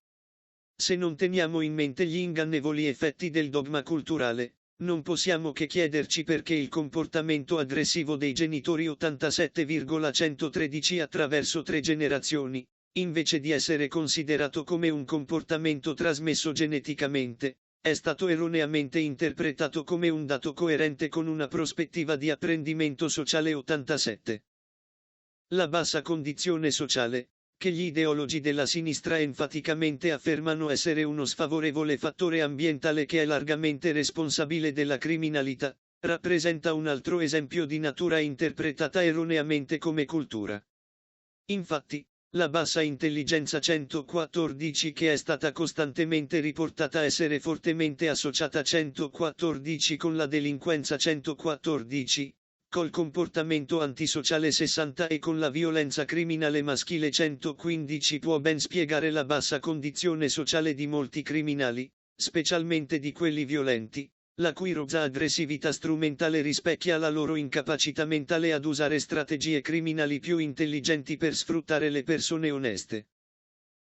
Se non teniamo in mente gli ingannevoli effetti del dogma culturale, non possiamo che chiederci perché il comportamento aggressivo dei genitori 87,113 attraverso 3 generazioni, invece di essere considerato come un comportamento trasmesso geneticamente, è stato erroneamente interpretato come un dato coerente con una prospettiva di apprendimento sociale 87. La bassa condizione sociale, che gli ideologi della sinistra enfaticamente affermano essere uno sfavorevole fattore ambientale che è largamente responsabile della criminalità, rappresenta un altro esempio di natura interpretata erroneamente come cultura. Infatti, la bassa intelligenza 114 che è stata costantemente riportata essere fortemente associata a 114 con la delinquenza 114, col comportamento antisociale 60 e con la violenza criminale maschile 115 può ben spiegare la bassa condizione sociale di molti criminali, specialmente di quelli violenti, la cui rozza aggressività strumentale rispecchia la loro incapacità mentale ad usare strategie criminali più intelligenti per sfruttare le persone oneste.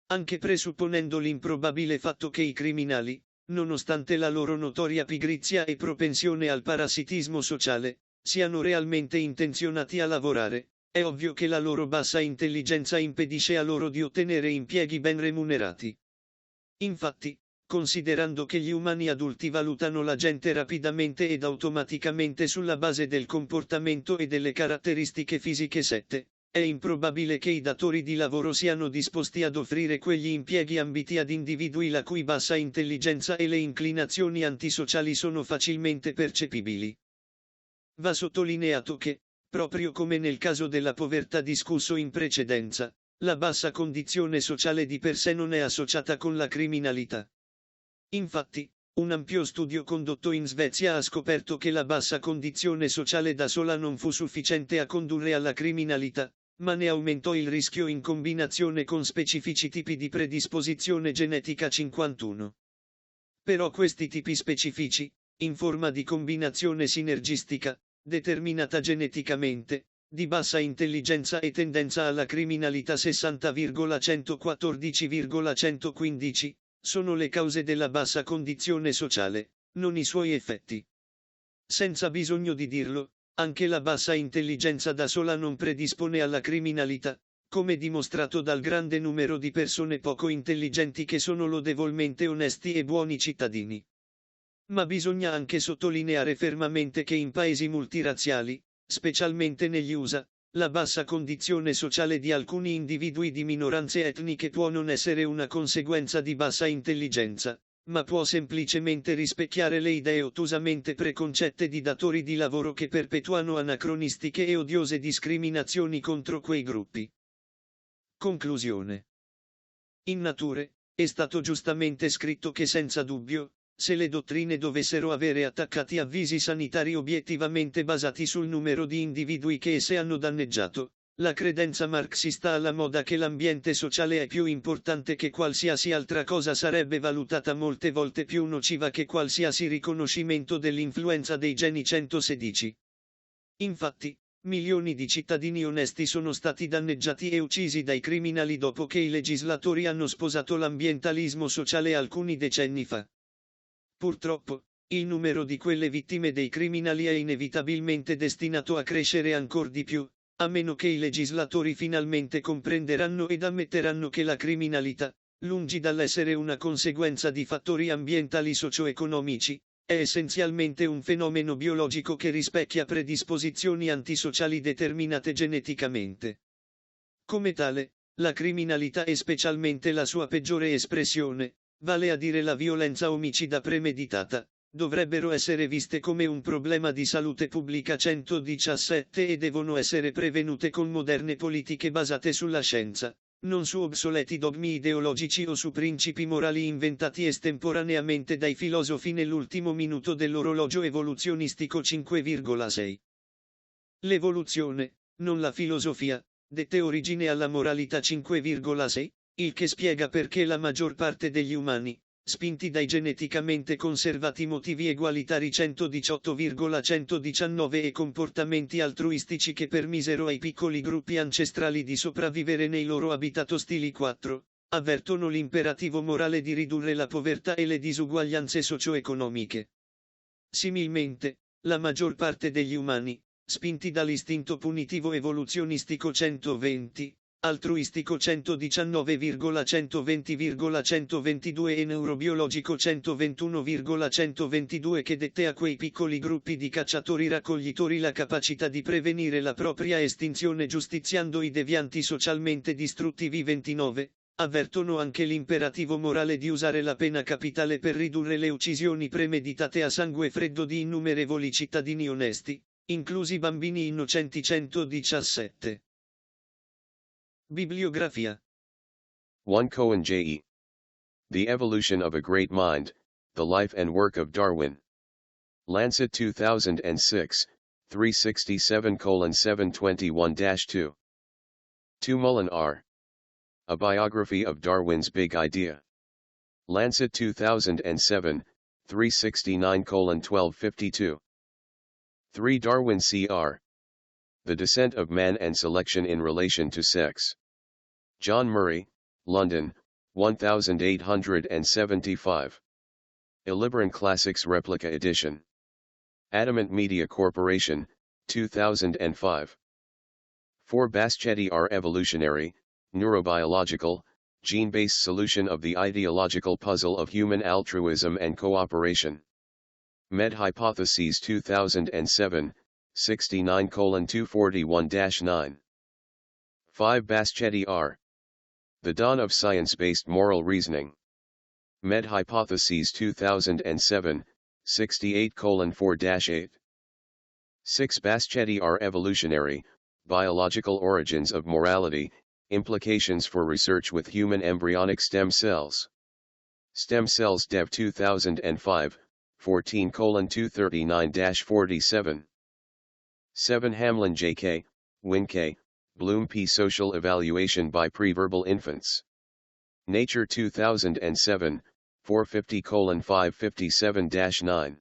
Anche presupponendo l'improbabile fatto che i criminali, nonostante la loro notoria pigrizia e propensione al parassitismo sociale, siano realmente intenzionati a lavorare, è ovvio che la loro bassa intelligenza impedisce a loro di ottenere impieghi ben remunerati. Infatti, considerando che gli umani adulti valutano la gente rapidamente ed automaticamente sulla base del comportamento e delle caratteristiche fisiche 7, è improbabile che i datori di lavoro siano disposti ad offrire quegli impieghi ambiti ad individui la cui bassa intelligenza e le inclinazioni antisociali sono facilmente percepibili. Va sottolineato che, proprio come nel caso della povertà discusso in precedenza, la bassa condizione sociale di per sé non è associata con la criminalità. Infatti, un ampio studio condotto in Svezia ha scoperto che la bassa condizione sociale da sola non fu sufficiente a condurre alla criminalità, ma ne aumentò il rischio in combinazione con specifici tipi di predisposizione genetica 51. Però questi tipi specifici, in forma di combinazione sinergistica, determinata geneticamente, di bassa intelligenza e tendenza alla criminalità 60,114,115, sono le cause della bassa condizione sociale, non i suoi effetti. Senza bisogno di dirlo, anche la bassa intelligenza da sola non predispone alla criminalità, come dimostrato dal grande numero di persone poco intelligenti che sono lodevolmente onesti e buoni cittadini. Ma bisogna anche sottolineare fermamente che in paesi multirazziali, specialmente negli USA, la bassa condizione sociale di alcuni individui di minoranze etniche può non essere una conseguenza di bassa intelligenza, ma può semplicemente rispecchiare le idee ottusamente preconcette di datori di lavoro che perpetuano anacronistiche e odiose discriminazioni contro quei gruppi. Conclusione. In Nature, è stato giustamente scritto che senza dubbio, se le dottrine dovessero avere attaccati avvisi sanitari obiettivamente basati sul numero di individui che esse hanno danneggiato, la credenza marxista alla moda che l'ambiente sociale è più importante che qualsiasi altra cosa sarebbe valutata molte volte più nociva che qualsiasi riconoscimento dell'influenza dei geni 116. Infatti, milioni di cittadini onesti sono stati danneggiati e uccisi dai criminali dopo che i legislatori hanno sposato l'ambientalismo sociale alcuni decenni fa. Purtroppo, il numero di quelle vittime dei criminali è inevitabilmente destinato a crescere ancor di più, a meno che i legislatori finalmente comprenderanno ed ammetteranno che la criminalità, lungi dall'essere una conseguenza di fattori ambientali socio-economici, è essenzialmente un fenomeno biologico che rispecchia predisposizioni antisociali determinate geneticamente. Come tale, la criminalità e specialmente la sua peggiore espressione, vale a dire la violenza omicida premeditata, dovrebbero essere viste come un problema di salute pubblica 117 e devono essere prevenute con moderne politiche basate sulla scienza, non su obsoleti dogmi ideologici o su principi morali inventati estemporaneamente dai filosofi nell'ultimo minuto dell'orologio evoluzionistico 5,6. L'evoluzione, non la filosofia, dette origine alla moralità 5,6, il che spiega perché la maggior parte degli umani, spinti dai geneticamente conservati motivi egualitari 118,119 e comportamenti altruistici che permisero ai piccoli gruppi ancestrali di sopravvivere nei loro habitat ostili 4, avvertono l'imperativo morale di ridurre la povertà e le disuguaglianze socio-economiche. Similmente, la maggior parte degli umani, spinti dall'istinto punitivo evoluzionistico 120, altruistico 119,120,122 e neurobiologico 121,122 che dette a quei piccoli gruppi di cacciatori-raccoglitori la capacità di prevenire la propria estinzione giustiziando i devianti socialmente distruttivi 29, avvertono anche l'imperativo morale di usare la pena capitale per ridurre le uccisioni premeditate a sangue freddo di innumerevoli cittadini onesti, inclusi bambini innocenti 117. Bibliografia. 1 Cohen J.E. The Evolution of a Great Mind, The Life and Work of Darwin. Lancet 2006, 367:721-2. 2 Mullen R. A Biography of Darwin's Big Idea. Lancet 2007, 369:1252. 3 Darwin Cr. The Descent of Man and Selection in Relation to Sex. John Murray, London, 1875. Illiberan Classics Replica Edition. Adamant Media Corporation, 2005. 4 Baschetti R. Evolutionary, Neurobiological, Gene-Based Solution of the Ideological Puzzle of Human Altruism and Cooperation. Med Hypotheses 2007, 69:241-9. 5 Baschetti R. The Dawn of Science-Based Moral Reasoning. Med Hypotheses 2007, 68:4-8. 6 Baschetti R. Evolutionary, Biological Origins of Morality, Implications for Research with Human Embryonic Stem Cells. Stem Cells Dev 2005, 14:239-47. 7 Hamlin J.K., Win K., Bloom P. Social Evaluation by Preverbal Infants. Nature 2007, 450:557-9.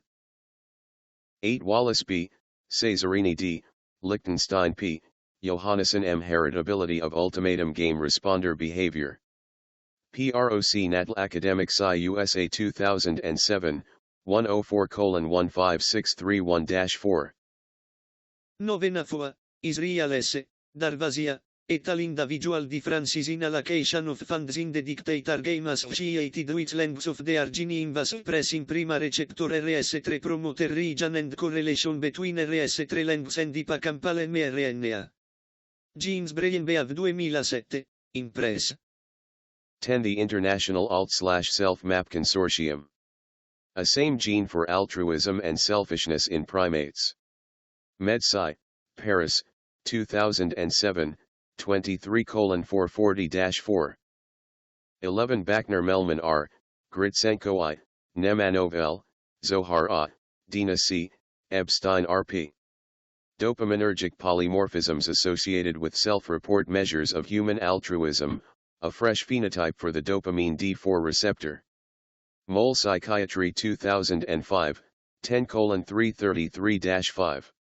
8 Wallace B., Cesarini D., Lichtenstein P., Johannesson M. Heritability of ultimatum game responder behavior. PROC Natal Academic Sci USA 2007, 104:15631-4. Novena FOA, Israel S. Darvasia, et al. Individual differences in allocation of funds in the dictator game associated with lengths of the argini invas pressing prima receptor RS3 promoter region and correlation between RS3 lengths and hippocampal mRNA. James Brainbeav 2007, Impress. 10. The International Alt/Self Map Consortium. A same gene for altruism and selfishness in primates. MedSci, Paris, 2007, 23:440-4. 11. Bachner-Mellman R., Gritsenko I, Nemanov L., Zohar A., Dina C., Epstein R.P. Dopaminergic polymorphisms associated with self-report measures of human altruism, a fresh phenotype for the dopamine D4 receptor. Mole Psychiatry 2005, 10:333-5.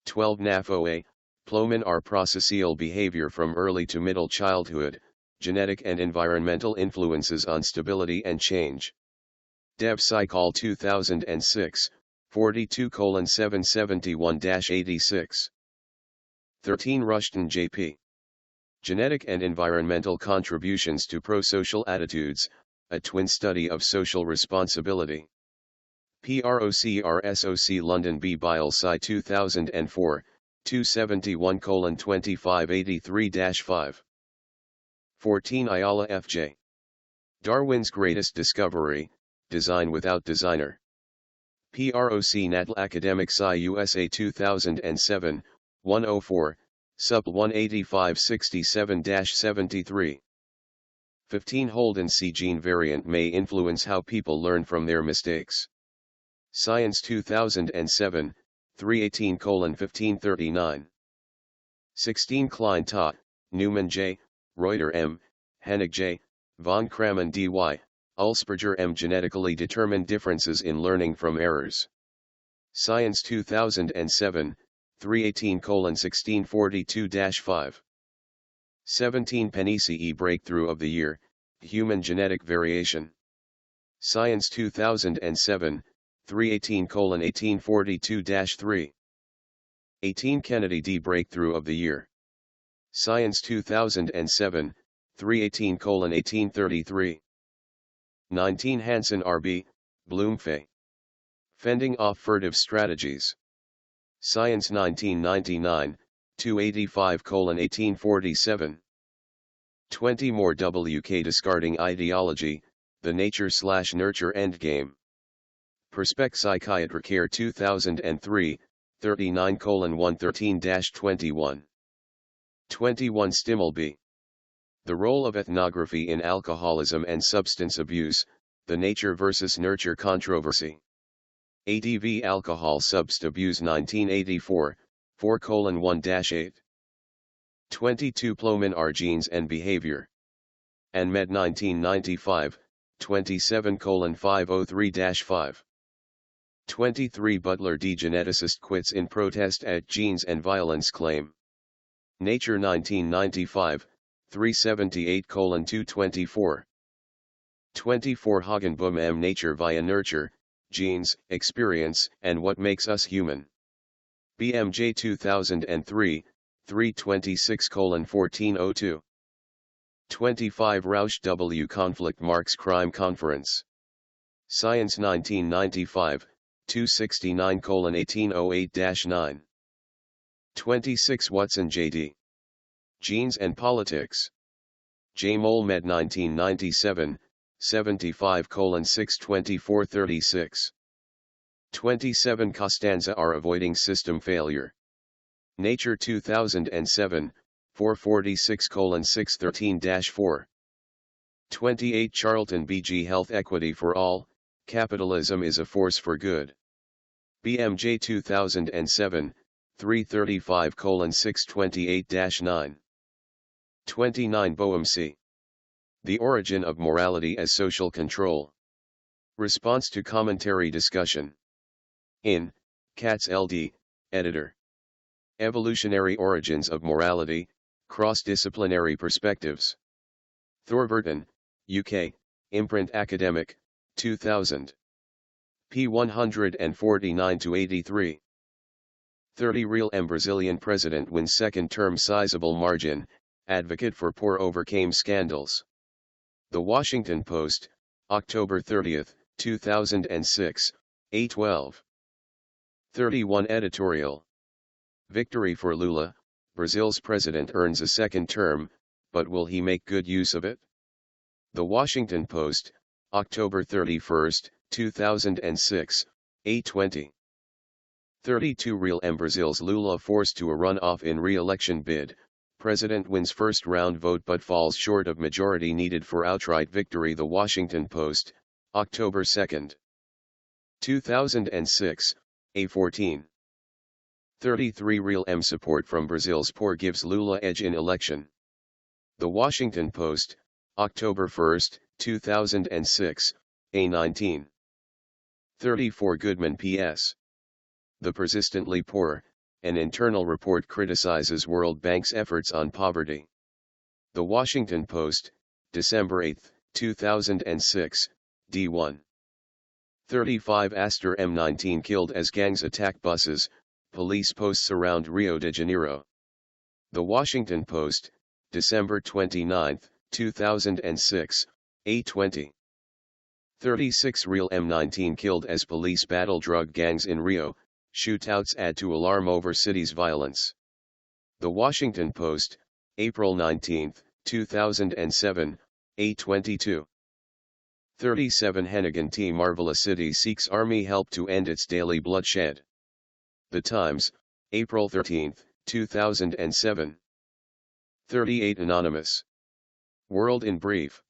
12. NAFOA, Plomin R. Processual behavior from early to middle childhood, genetic and environmental influences on stability and change. Dev Psychol 2006, 42:771-86. 13. Rushton J.P. Genetic and Environmental Contributions to Prosocial Attitudes, a twin study of social responsibility. PROC London B. Bile Sci 2004, 271:2583-5. 14. Ayala F.J. Darwin's Greatest Discovery, Design Without Designer. PROC Natal Academic Sci USA 2007, 104, Sup 18567-73. 15. Holden C. Gene variant may influence how people learn from their mistakes. Science 2007, 318:1539. 16. Klein Ta, Newman J., Reuter M., Hennig J., von Kramon D.Y., Ulsperger M. Genetically determined differences in learning from errors. Science 2007, 318:1642-5. 17. Panisi E. Breakthrough of the Year, Human Genetic Variation. Science 2007, 318:1842-3. 18. Kennedy D. Breakthrough of the Year. Science 2007, 318:1833. 19. Hansen R.B., Bloomfey. Fending Off Furtive Strategies. Science 1999, 285:1847. 20. More W.K. Discarding Ideology, The Nature/Nurture Endgame. Perspect Psychiatric Care 2003, 39:113-21. 21. Stimmel B. The Role of Ethnography in Alcoholism and Substance Abuse, The Nature versus Nurture Controversy. ADV Alcohol Substance Abuse 1984, 4:1-8. 22. Plomin R. Genes and Behavior. And Med 1995, 27:503-5. 23. Butler D. Geneticist quits in protest at genes and violence claim. Nature 1995, 378:224. 24. Hagenboom M. Nature via Nurture, Genes, Experience, and What Makes Us Human. BMJ 2003, 326:1402. 25. Rausch W. Conflict Marks Crime Conference. Science 1995, 269:1808-9. 26. Watson J.D. Genes and Politics. J. Mole Med 1997, 75:624-36. 27. Costanza R. Avoiding System Failure. Nature 2007, 446:613-4. 28. Charlton B.G. Health Equity for All, Capitalism is a Force for Good. BMJ 2007, 335:628-9. 29. Boehm C. The Origin of Morality as Social Control. Response to Commentary Discussion. In, Katz L.D., Editor. Evolutionary Origins of Morality, Cross-Disciplinary Perspectives. Thorburton, UK, Imprint Academic, 2000. p. 149-83. 30 Real M. Brazilian president wins second term sizable margin, advocate for poor overcame scandals. The Washington Post, October 30, 2006, 8:12. 31 Editorial. Victory for Lula, Brazil's president earns a second term, but will he make good use of it? The Washington Post, October 31, 2006, 8:20. 32 Real M. Brazil's Lula forced to a runoff in re-election bid, president wins first round vote but falls short of majority needed for outright victory. The Washington Post, October 2, 2006, A14. 33 Real M. Support from Brazil's poor gives Lula edge in election. The Washington Post, October 1, 2006, A19. 34 Goodman P.S. The Persistently Poor, an internal report criticizes World Bank's efforts on poverty. The Washington Post, December 8, 2006, D1. 35 Astor M19 killed as gangs attack buses, police posts around Rio de Janeiro. The Washington Post, December 29, 2006, 8:20. 36 Real M19 killed as police battle drug gangs in Rio, shootouts add to alarm over city's violence. The Washington Post, April 19, 2007, 8:22. 37 Hennigan T. Marvelous City seeks Army help to end its daily bloodshed. The Times, April 13, 2007. 38 Anonymous. World in Brief.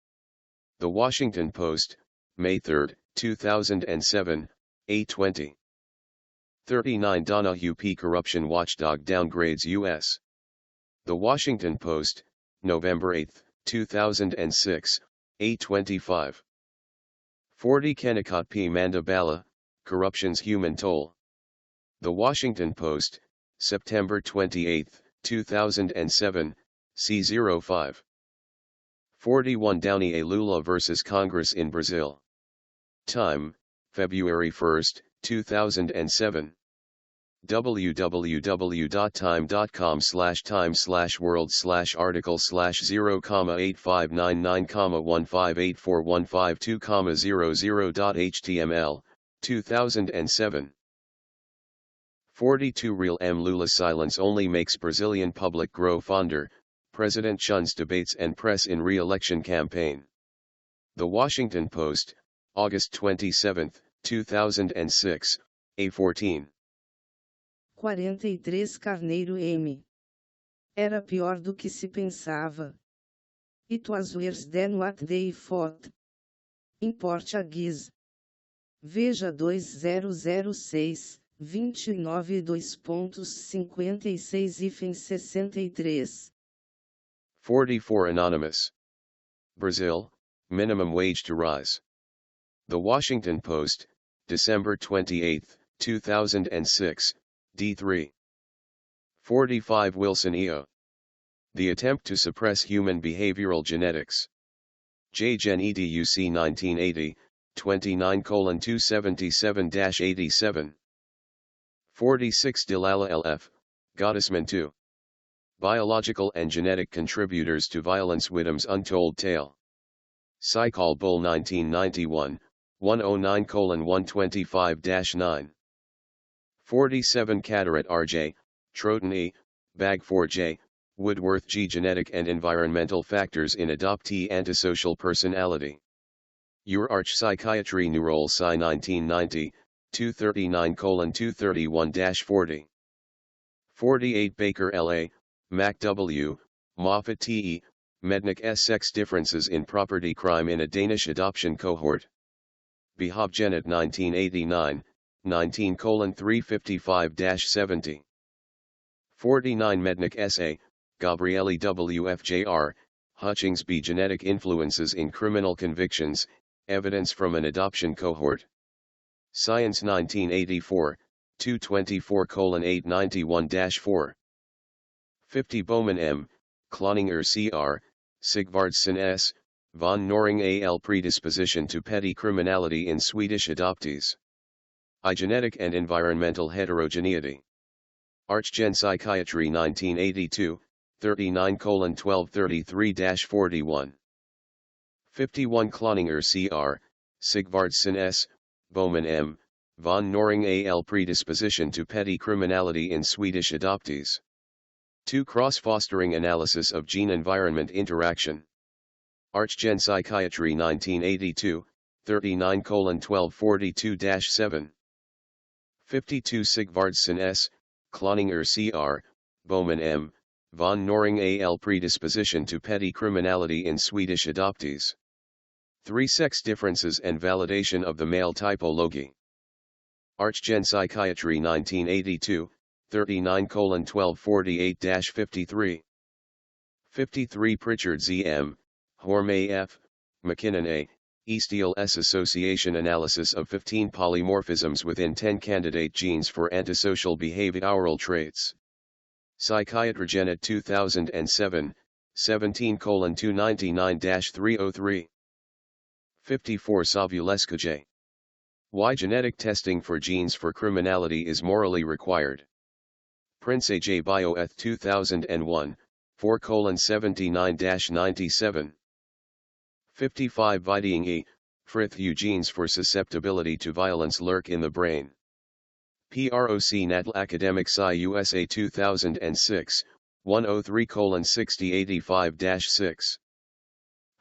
The Washington Post, May 3, 2007, 8:20. 39 Donahue P. Corruption Watchdog downgrades U.S. The Washington Post, November 8, 2006, 8:25. 40 Kennecott P. Mandabala, Corruption's Human Toll. The Washington Post, September 28, 2007, C05. 41 Downey A. Lula vs. Congress in Brazil. Time, February 1, 2007. www.time.com/time/world/article/0,8599,1584152,00.html, 2007. 42 Real M. Lula silence only makes Brazilian public grow fonder, President shuns debates and press in re-election campaign. The Washington Post, August 27, 2006, A14. 43 Carneiro M. Era pior do que se pensava. It was worse than what they thought. Em Português. Veja 2006, 29 2.56 hífen 63. 44 Anonymous. Brazil, minimum wage to rise. The Washington Post, December 28, 2006, D3. 45 Wilson E.O. The attempt to suppress human behavioral genetics. J-Gen EDUC 1980, 29:277-87. 46 Delilah L.F., Gottesman 2. Biological and Genetic Contributors to Violence Whittam's Untold Tale. Psychol Bull 1991, 109:125-9. 47 Cadaret R.J., Troughton E., Bagford J., Woodworth G. Genetic and Environmental Factors in Adoptee Antisocial Personality. Urarch Psychiatry Neural Sci 1990, 239:231-40. 48 Baker L.A., Mac W., Moffat T.E., Mednick S. Sex Differences in Property Crime in a Danish Adoption Cohort. Behovgenet 1989, 19:355-70. 49 Mednick S.A., Gabrieli W.F.J.R., Hutchings B. Genetic Influences in Criminal Convictions, Evidence from an Adoption Cohort. Science 1984, 224:891-4. 50 Bowman M., Cloninger Cr., Sigvardsson S., von Noring al predisposition to petty criminality in Swedish adoptees. I. Genetic and environmental heterogeneity. Archgen Psychiatry 1982, 39:1233-41. 51 Cloninger Cr., Sigvardsson S., Bowman M., von Noring al predisposition to petty criminality in Swedish adoptees. 2 Cross-fostering analysis of gene-environment interaction. Archgen Psychiatry 1982, 39:1242-7. 52 Sigvardsson S., Cloninger Cr., Bowman M., von Noring al predisposition to petty criminality in Swedish adoptees. 3 Sex differences and validation of the male typology. Archgen Psychiatry 1982, 39:1248-53. 53 Pritchard Z. M., Horm A. F., McKinnon A., Eastiel S. Association analysis of 15 polymorphisms within 10 candidate genes for antisocial behavioral traits. Psychiatrogenet 2007, 17:299-303. 54 Savulescu J. Why genetic testing for genes for criminality is morally required. Prince A. J. Bioeth 2001, 4:79-97. 55 Viding E. Frith U. Genes for susceptibility to violence lurk in the brain. PROC Natal Academic Sci USA 2006, 103:6085-6.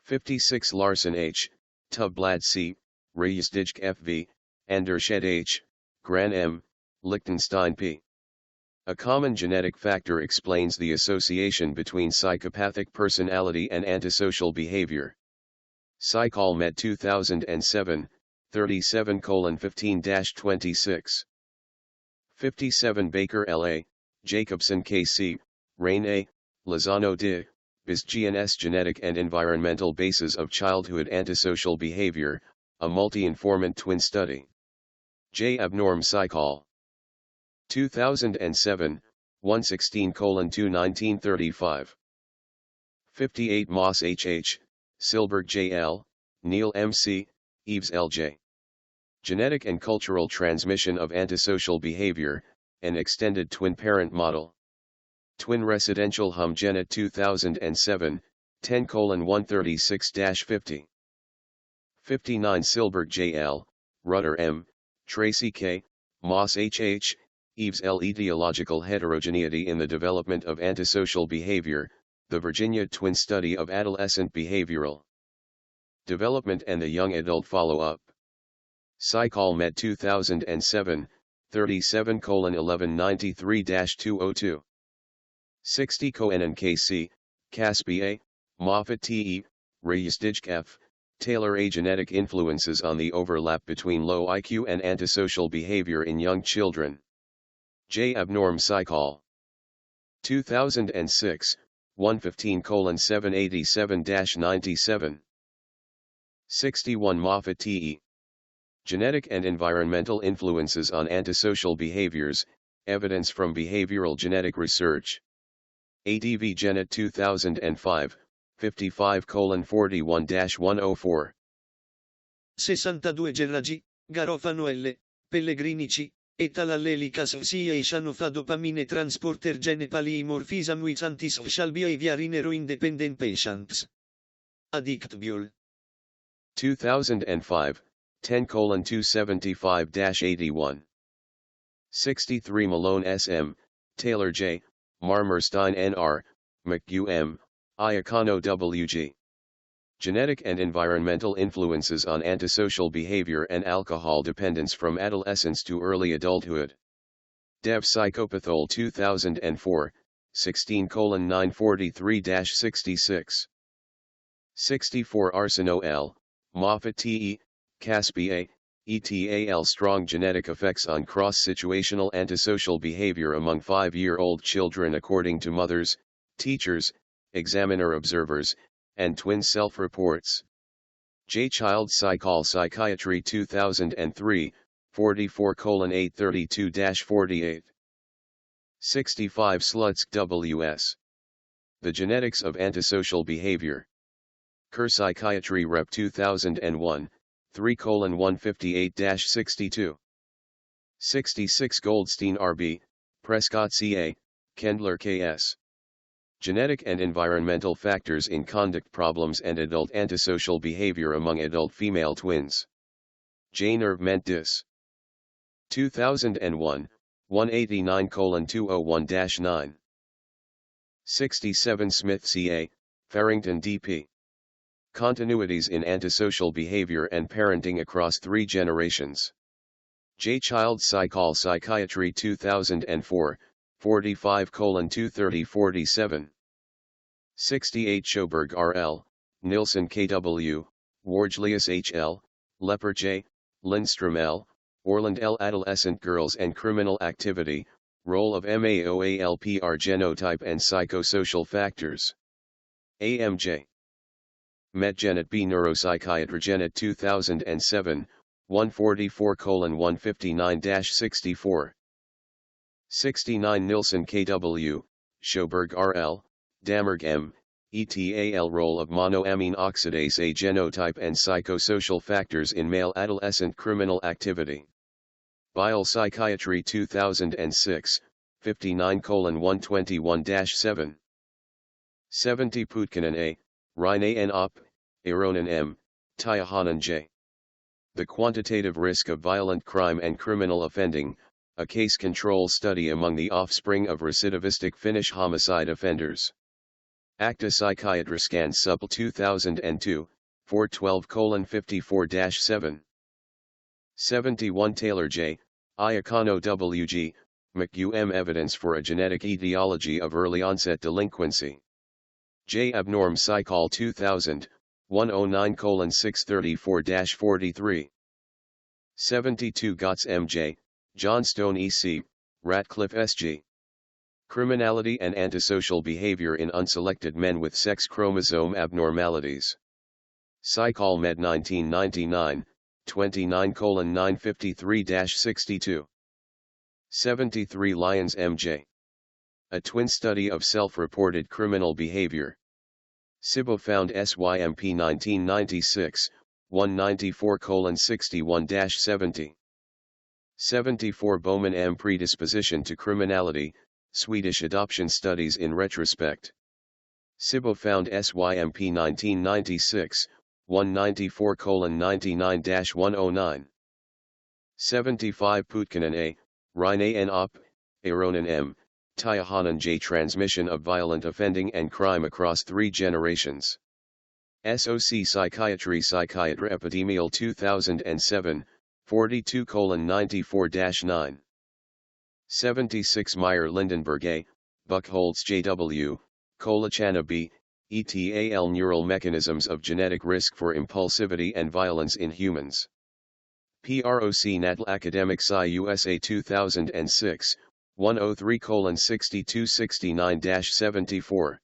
56 Larson H., Tubblad C., Reisdijk F.V., Andershed H., Gran M., Lichtenstein P. A common genetic factor explains the association between psychopathic personality and antisocial behavior. Psychol Med 2007, 37:15-26. 57 Baker L.A., Jacobson K.C., Rain A., Lozano D., BizGNS Genetic and Environmental Bases of Childhood Antisocial Behavior, a multi-informant twin study. J. Abnorm Psychol. 2007, 116:2-1935. 58 Moss H.H., Silberg J.L., Neil M.C., Eves L.J. Genetic and Cultural Transmission of Antisocial Behavior, an Extended Twin Parent Model. Twin Residential Hum Genet 2007, 10:136-50. 59 Silberg J.L., Rutter M., Tracy K., Moss H.H., Eves L. Etiological Heterogeneity in the Development of Antisocial Behavior, the Virginia Twin Study of Adolescent Behavioral Development and the Young Adult Follow-Up. Psychol Med 2007, 37:1193-202. 60 Cohen K.C., Caspi A., Moffat T.E., Reisdijk F., Taylor A. Genetic Influences on the Overlap Between Low IQ and Antisocial Behavior in Young Children. J. Abnorm Psychol. 2006, 115:787-97. 61 Moffat T.E. Genetic and Environmental Influences on Antisocial Behaviors, Evidence from Behavioral Genetic Research. ADV Genet 2005, 55:41-104. 62 Gerragi, Garofano L., Pellegrini C., Etalallelikas Association of Dopamine Transporter Gene Polymorphism with Antisocial Behavior in Neuro-Independent Patients. Addictable. 2005, 10:275-81. 63 Malone S.M., Taylor J., Marmerstein N.R., McHugh M., Iacono W.G. Genetic and Environmental Influences on Antisocial Behavior and Alcohol Dependence from Adolescence to Early Adulthood. Dev Psychopathol 2004, 16:943-66. 64 Arsenault L., Moffat T.E., Caspi A., ETAL Strong Genetic Effects on Cross-Situational Antisocial Behavior among 5-year-old children according to mothers, teachers, examiner observers, and twin self-reports. J. Child Psychol Psychiatry 2003, 44:832-48. 65 Slutsk W.S. The Genetics of Antisocial Behavior. Cur Psychiatry Rep 2001, 3:158-62. 66 Goldstein R.B., Prescott C.A., Kendler K.S. Genetic and Environmental Factors in Conduct Problems and Adult Antisocial Behavior Among Adult Female Twins. J. Nerve Ment Dis. 2001, 189:201-9. 67 Smith C.A., Farrington D.P. Continuities in Antisocial Behavior and Parenting Across 3 Generations. J. Child Psychol Psychiatry 2004, 45:230-47. 68 Schoberg R.L., Nilsson K.W., Wargelius H.L., Lepper J., Lindstrom L., Orland L. Adolescent Girls and Criminal Activity, Role of MAOALPR Genotype and Psychosocial Factors. AMJ. MedGenet B. Neuropsychiatrigenet 2007, 144:159-64. 69 Nilsson K.W., Schoberg R.L., Damerg M., ETAL Role of Monoamine Oxidase A Genotype and Psychosocial Factors in Male Adolescent Criminal Activity. Bile Psychiatry 2006, 59:121-7. 70 Putkanen A., Rine N. Op., Aronen M., Tyahanan J. The Quantitative Risk of Violent Crime and Criminal Offending, a Case Control Study Among the Offspring of Recidivistic Finnish Homicide Offenders. Acta Psychiatriscan Supple 2002, 412:54-7. 71 Taylor J., Iacono W.G., McUM Evidence for a Genetic Etiology of Early Onset Delinquency. J. Abnorm Psychol 2000, 109:634-43. 72 Gotts M.J., Johnstone E.C., Ratcliffe S.G. Criminality and Antisocial Behavior in Unselected Men with Sex Chromosome Abnormalities. Psychol Med 1999, 29:953-62. 73 Lyons M.J. A Twin Study of Self-Reported Criminal Behavior. SIBO found SYMP 1996, 194:61-70. 74 Bowman M. Predisposition to Criminality, Swedish Adoption Studies in Retrospect. SIBO found SYMP 1996, 194:99-109. 75 Putkanen A., Rine N. Op., Aronen M., Tyahanan J. Transmission of Violent Offending and Crime Across 3 Generations. SOC Psychiatry Psychiatry Epidemial 2007, 42:94-9. 76 Meyer Lindenberg A., Buchholz J.W., Kolachana B., ETAL Neural Mechanisms of Genetic Risk for Impulsivity and Violence in Humans. PROC Natal Academic Sci USA 2006, 103:6269-74.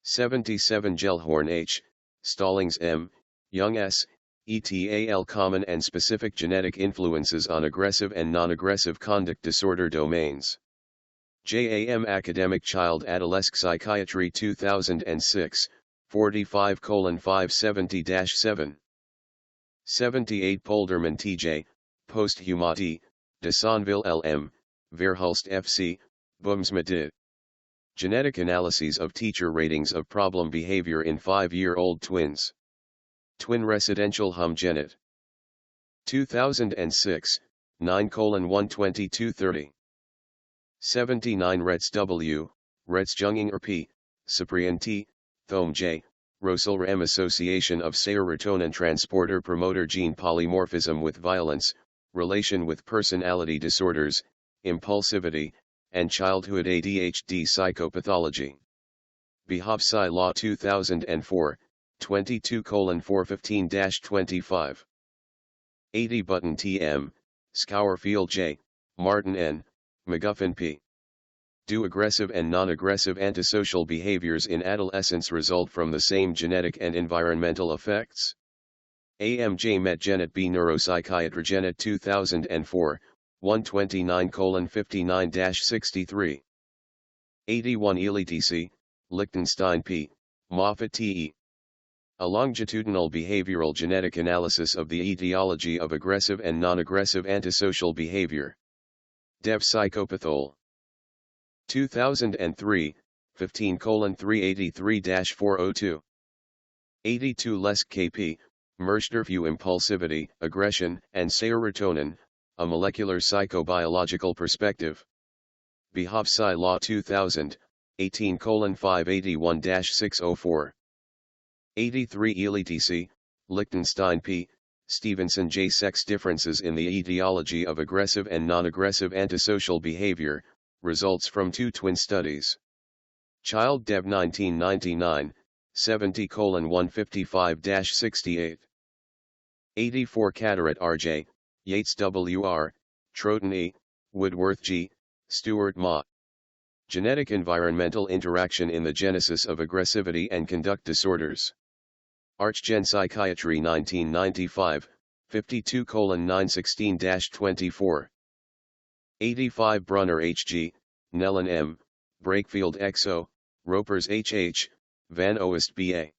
77 Gellhorn H., Stallings M., Young S., ETAL Common and Specific Genetic Influences on Aggressive and Non-Aggressive Conduct Disorder Domains. JAM Academic Child Adolescent Psychiatry 2006, 45:570-7. 78 Polderman T.J., Posthumati, Desonville L.M., Verhulst F.C., Bumsmadid. Genetic Analyses of Teacher Ratings of Problem Behavior in 5-year-old Twins. Twin Residential Hum Genet. 2006, 9:122-30. 79 Retz W., Retz Junginger P., Cyprian T., Thome J., Roselr M. Association of Serotonin Transporter Promoter Gene Polymorphism with Violence, Relation with Personality Disorders, Impulsivity, and Childhood ADHD Psychopathology. Behavsci Law 2004, 22:415-25. 80 Button T.M., Scourfield J., Martin N., McGuffin P. Do aggressive and non-aggressive antisocial behaviors in adolescence result from the same genetic and environmental effects? AMJ MedGenet B Neuropsychiatrigenet 2004, 129:59-63. 81 Elitisi, Lichtenstein P., Moffat T.E. A longitudinal behavioral genetic analysis of the etiology of aggressive and non-aggressive antisocial behavior. Dev Psychopathol. 2003, 15:383-402. 82 Lesk KP, Merschnerview Impulsivity, Aggression, and Serotonin, A Molecular Psychobiological Perspective. Behavpsy Law 2000, 18:581-604. 83 ELTC, Lichtenstein P., Stevenson J. Sex Differences in the Etiology of Aggressive and Non-Aggressive Antisocial Behavior, Results from Two Twin Studies. Child Dev 1999, 70:155-68. 84 Cadaret R.J., Yates W.R., Troughton E., Woodworth G., Stewart Ma. Genetic Environmental Interaction in the Genesis of Aggressivity and Conduct Disorders. ArchGen Psychiatry 1995, 52:916-24. 85 Brunner H.G., Nellen M., Brakefield X.O., Ropers H.H., Van Oost B.A.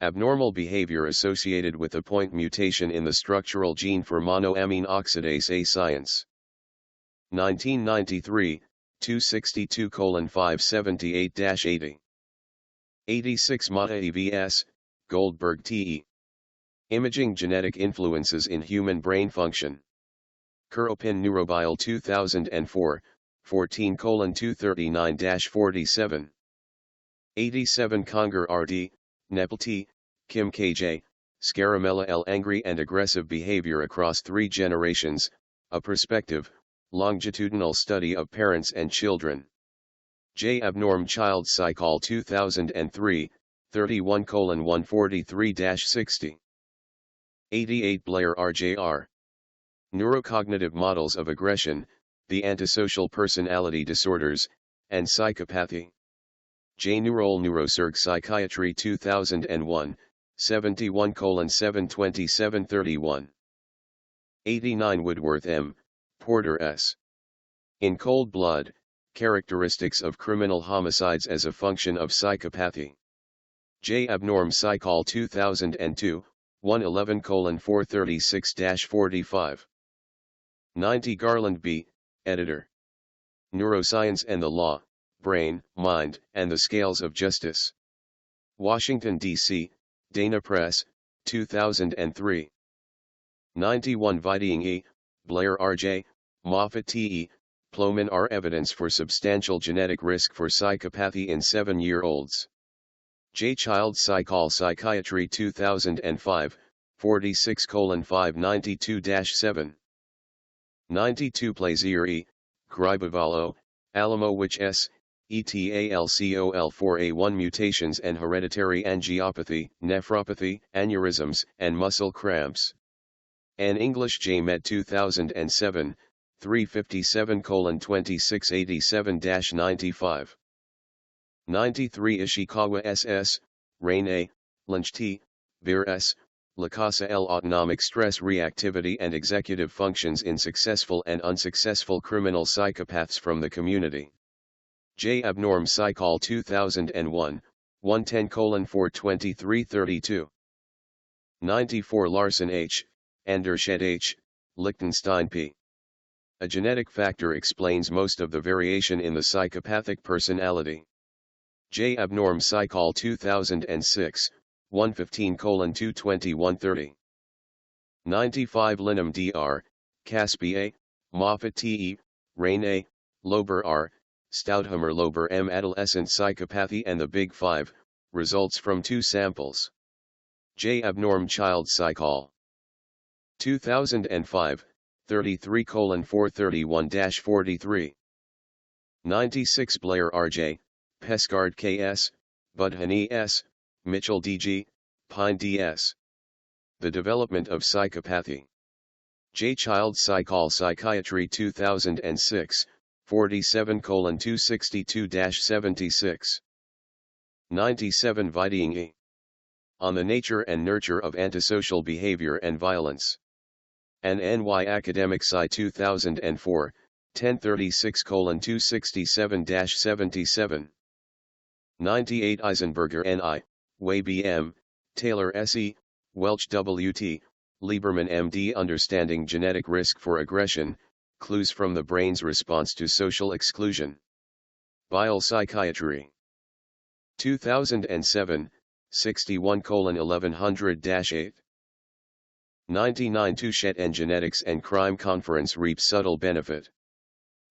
Abnormal behavior associated with a point mutation in the structural gene for monoamine oxidase A. Science. 1993, 262:578-80. 86 Mata EVS, Goldberg T.E. Imaging Genetic Influences in Human Brain Function. Kuropin Neurobile 2004, 14:239-47. 87 Conger R.D., Nepal T., Kim K.J., Scaramella L. Angry and Aggressive Behavior Across Three Generations, A Perspective, Longitudinal Study of Parents and Children. J. Abnorm Child Psychol 2003, 31:143-60. 88 Blair R.J.R. Neurocognitive Models of Aggression, the Antisocial Personality Disorders, and Psychopathy. J. Neurol Neurosurg Psychiatry 2001, 71:727-31. 89 Woodworth M., Porter S. In Cold Blood, Characteristics of Criminal Homicides as a Function of Psychopathy. J. Abnorm Psychol 2002, 111:436-45. 90 Garland B., Editor. Neuroscience and the Law, Brain, Mind, and the Scales of Justice. Washington, D.C., Dana Press, 2003. 91 Viding E., Blair R.J., Moffat T.E., Plomin R. Evidence for Substantial Genetic Risk for Psychopathy in 7-year-olds. J. Child Psychol Psychiatry 2005, 46:592-7. 92 Plaisir E., Gribavalo, Alamo Witch S., ETALCOL4A1 Mutations and Hereditary Angiopathy, Nephropathy, Aneurysms, and Muscle Cramps. An English J. Med 2007, 357:2687-95. 93 Ishikawa S.S., Rain A., Lynch T., Beer S., Lacasa L. Autonomic Stress Reactivity and Executive Functions in Successful and Unsuccessful Criminal Psychopaths from the Community. J. Abnorm Psychol 2001, 110:423-32. 94 Larson H., Andershed H., Lichtenstein P. A genetic factor explains most of the variation in the psychopathic personality. J. Abnorm Psychol 2006, 115:221-30. 95 Linham D.R., Caspi A., Moffat T.E., Rain A., Lober R., Stouthammer Lober M. Adolescent Psychopathy and the Big Five, results from 2 samples. J. Abnorm Child Psychol. 2005, 33:431-43. 96 Blair R.J., Pescard K.S., Budhani S., Mitchell D.G., Pine D.S. The Development of Psychopathy. J. Child Psychol Psychiatry 2006, 47:262-76. 97 Viding E. On the Nature and Nurture of Antisocial Behavior and Violence. An NY Academic Sci 2004, 1036:267-77. 98 Eisenberger N.I., Way B.M., Taylor S.E., Welch W.T., Lieberman M.D. Understanding Genetic Risk for Aggression, Clues from the Brain's Response to Social Exclusion. Biopsychiatry. 2007, 61:1100-8. 99 Touchet and Genetics and Crime Conference reaps subtle benefit.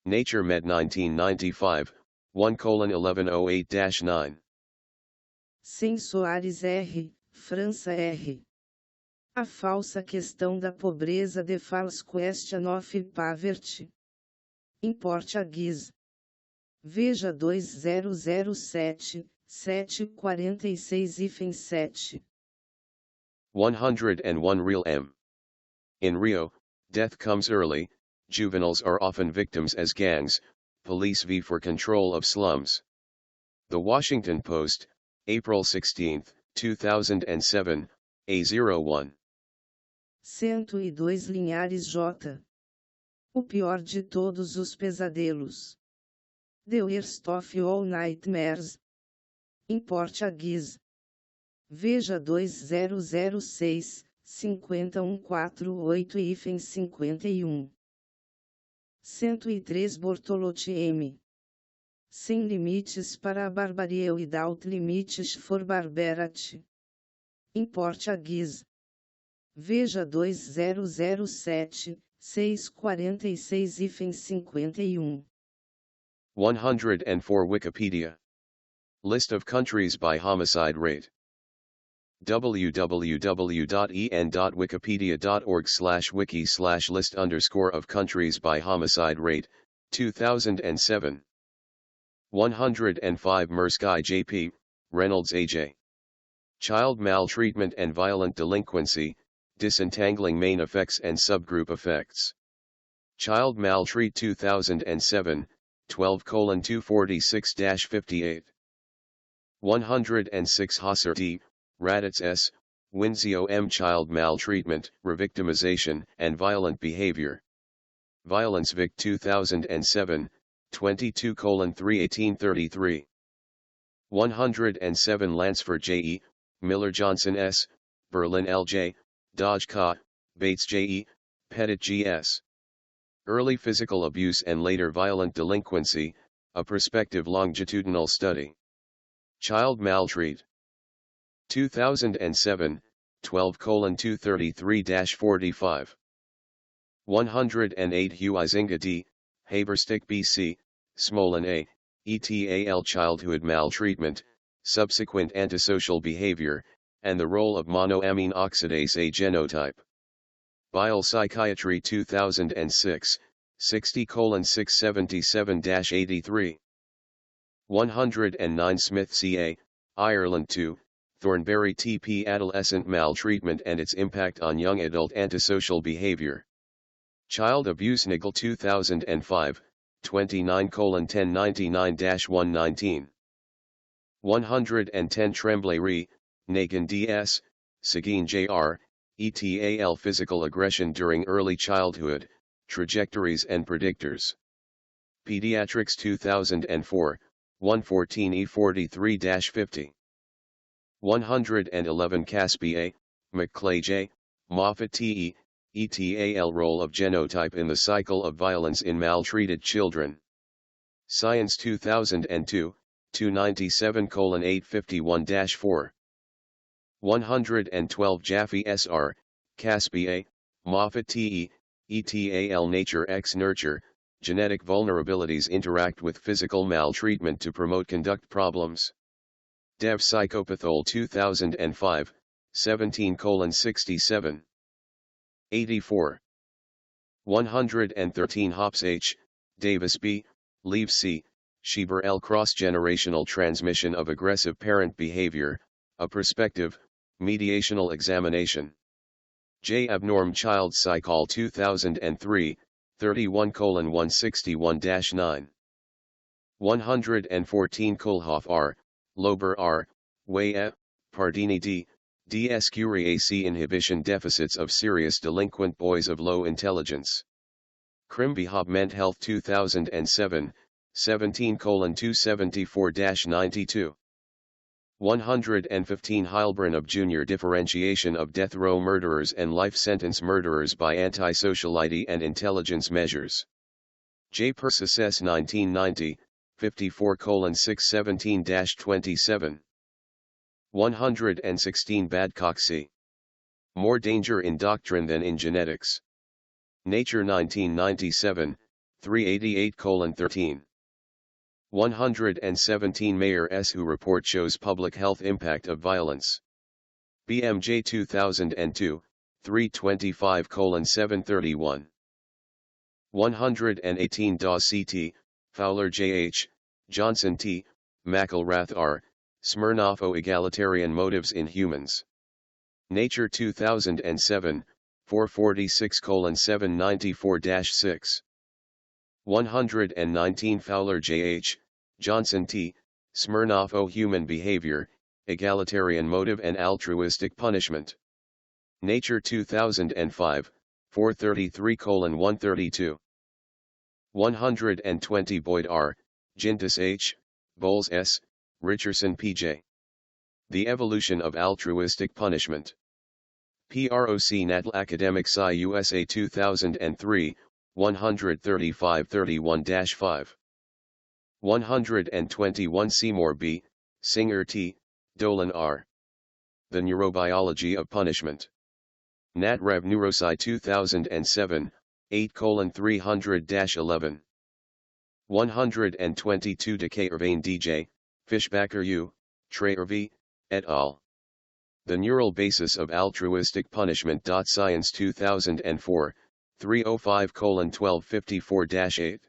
Nature Med 1995, 1:1108-9. Sem Soares R., França R. A falsa questão da pobreza, The False Question of Poverty. Em Português. Veja 2007, 746-7. 101 Real M. In Rio, death comes early, juveniles are often victims as gangs, police vie for control of slums. The Washington Post, April 16, 2007, A01. 102 Linhares J. O pior de todos os pesadelos. The Worst of All Nightmares. Em Português. Veja 2006, 5148-51. 103 Bortolotti M. Sem limites para a barbarie without limits for barbarity. Em Português. Veja 2007, 646-51. 104 Wikipedia. List of countries by homicide rate. www.en.wikipedia.org/wiki/list_of countries by homicide rate, 2007. 105 Mirsky J.P., Reynolds A.J. Child Maltreatment and Violent Delinquency, Disentangling Main Effects and Subgroup Effects. Child Maltreat 2007, 12:246-58. 106 Hosser D., Raditz S., Winzio M. Child Maltreatment, Revictimization, and Violent Behavior. Violence Vic 2007, 22:318-33. 107 Lansford J.E., Miller Johnson S., Berlin L.J., Dodge Ka, Bates J.E., Pettit G.S. Early Physical Abuse and Later Violent Delinquency, a Prospective Longitudinal Study. Child Maltreat. 2007, 12:233-45. 108 Hugh Izinga D., Haberstick B.C., Smolin A., ETAL Childhood Maltreatment, Subsequent Antisocial Behavior, and the Role of Monoamine Oxidase A Genotype. Biopsychiatry 2006, 60:677-83. 109 Smith C.A., Ireland 2, Thornberry T.P. Adolescent Maltreatment and its Impact on Young Adult Antisocial Behavior. Child Abuse Nigel 2005, 29:1099-119. 110 Tremblay Re, Nagin D.S., Seguin J.R., ETAL Physical Aggression During Early Childhood, Trajectories and Predictors. Pediatrics 2004, 114E43-50. 111 Caspi A., McClay J., Moffat T.E., ETAL Role of Genotype in the Cycle of Violence in Maltreated Children. Science 2002, 297:851-4. 112 Jaffe S.R., Caspi A., Moffat T.E., ETAL Nature x Nurture, Genetic Vulnerabilities Interact with Physical Maltreatment to Promote Conduct Problems. Dev Psychopathol 2005, 17:67. 84. 113 Hops H., Davis B., Leave C., Schieber L. Cross-generational transmission of aggressive parent behavior, a prospective, mediational examination. J. Abnorm Child Psychol 2003, 31:161-9. 114 Kohlhoff R., Lober R., Way E., Pardini D., DSQRAC Inhibition Deficits of Serious Delinquent Boys of Low Intelligence. Crimby-Hobb Ment Health 2007, 17:274-92. 115 Heilbron of Jr. Differentiation of death row murderers and life sentence murderers by anti-sociality and intelligence measures. J. Persis S. 1990, 54:617-27. 116 Badcock C. More danger in doctrine than in genetics. Nature 1997, 388:13. 117 Mayer S. Who report shows public health impact of violence. BMJ 2002, 325:731. 118 Dawes C.T., Fowler J.H., Johnson T., McElrath R., Smirnoff O. Egalitarian Motives in Humans. Nature 2007, 446:794-6. 119 Fowler J.H., Johnson T., Smirnoff O. Human Behavior, Egalitarian Motive and Altruistic Punishment. Nature 2005, 433:132. 120 Boyd R., Gintis H., Bowles S., Richardson P.J. The Evolution of Altruistic Punishment. PROC Natal Academic Sci USA 2003, 135:31-5. 121 Seymour B., Singer T., Dolan R. The Neurobiology of Punishment. Nat Rev Neurosci 2007, 8:300-11. 122 Decay Irvine D.J., Fishbacker U., Trayer V., et al. The Neural Basis of Altruistic Punishment. Science 2004, 305:1254-8.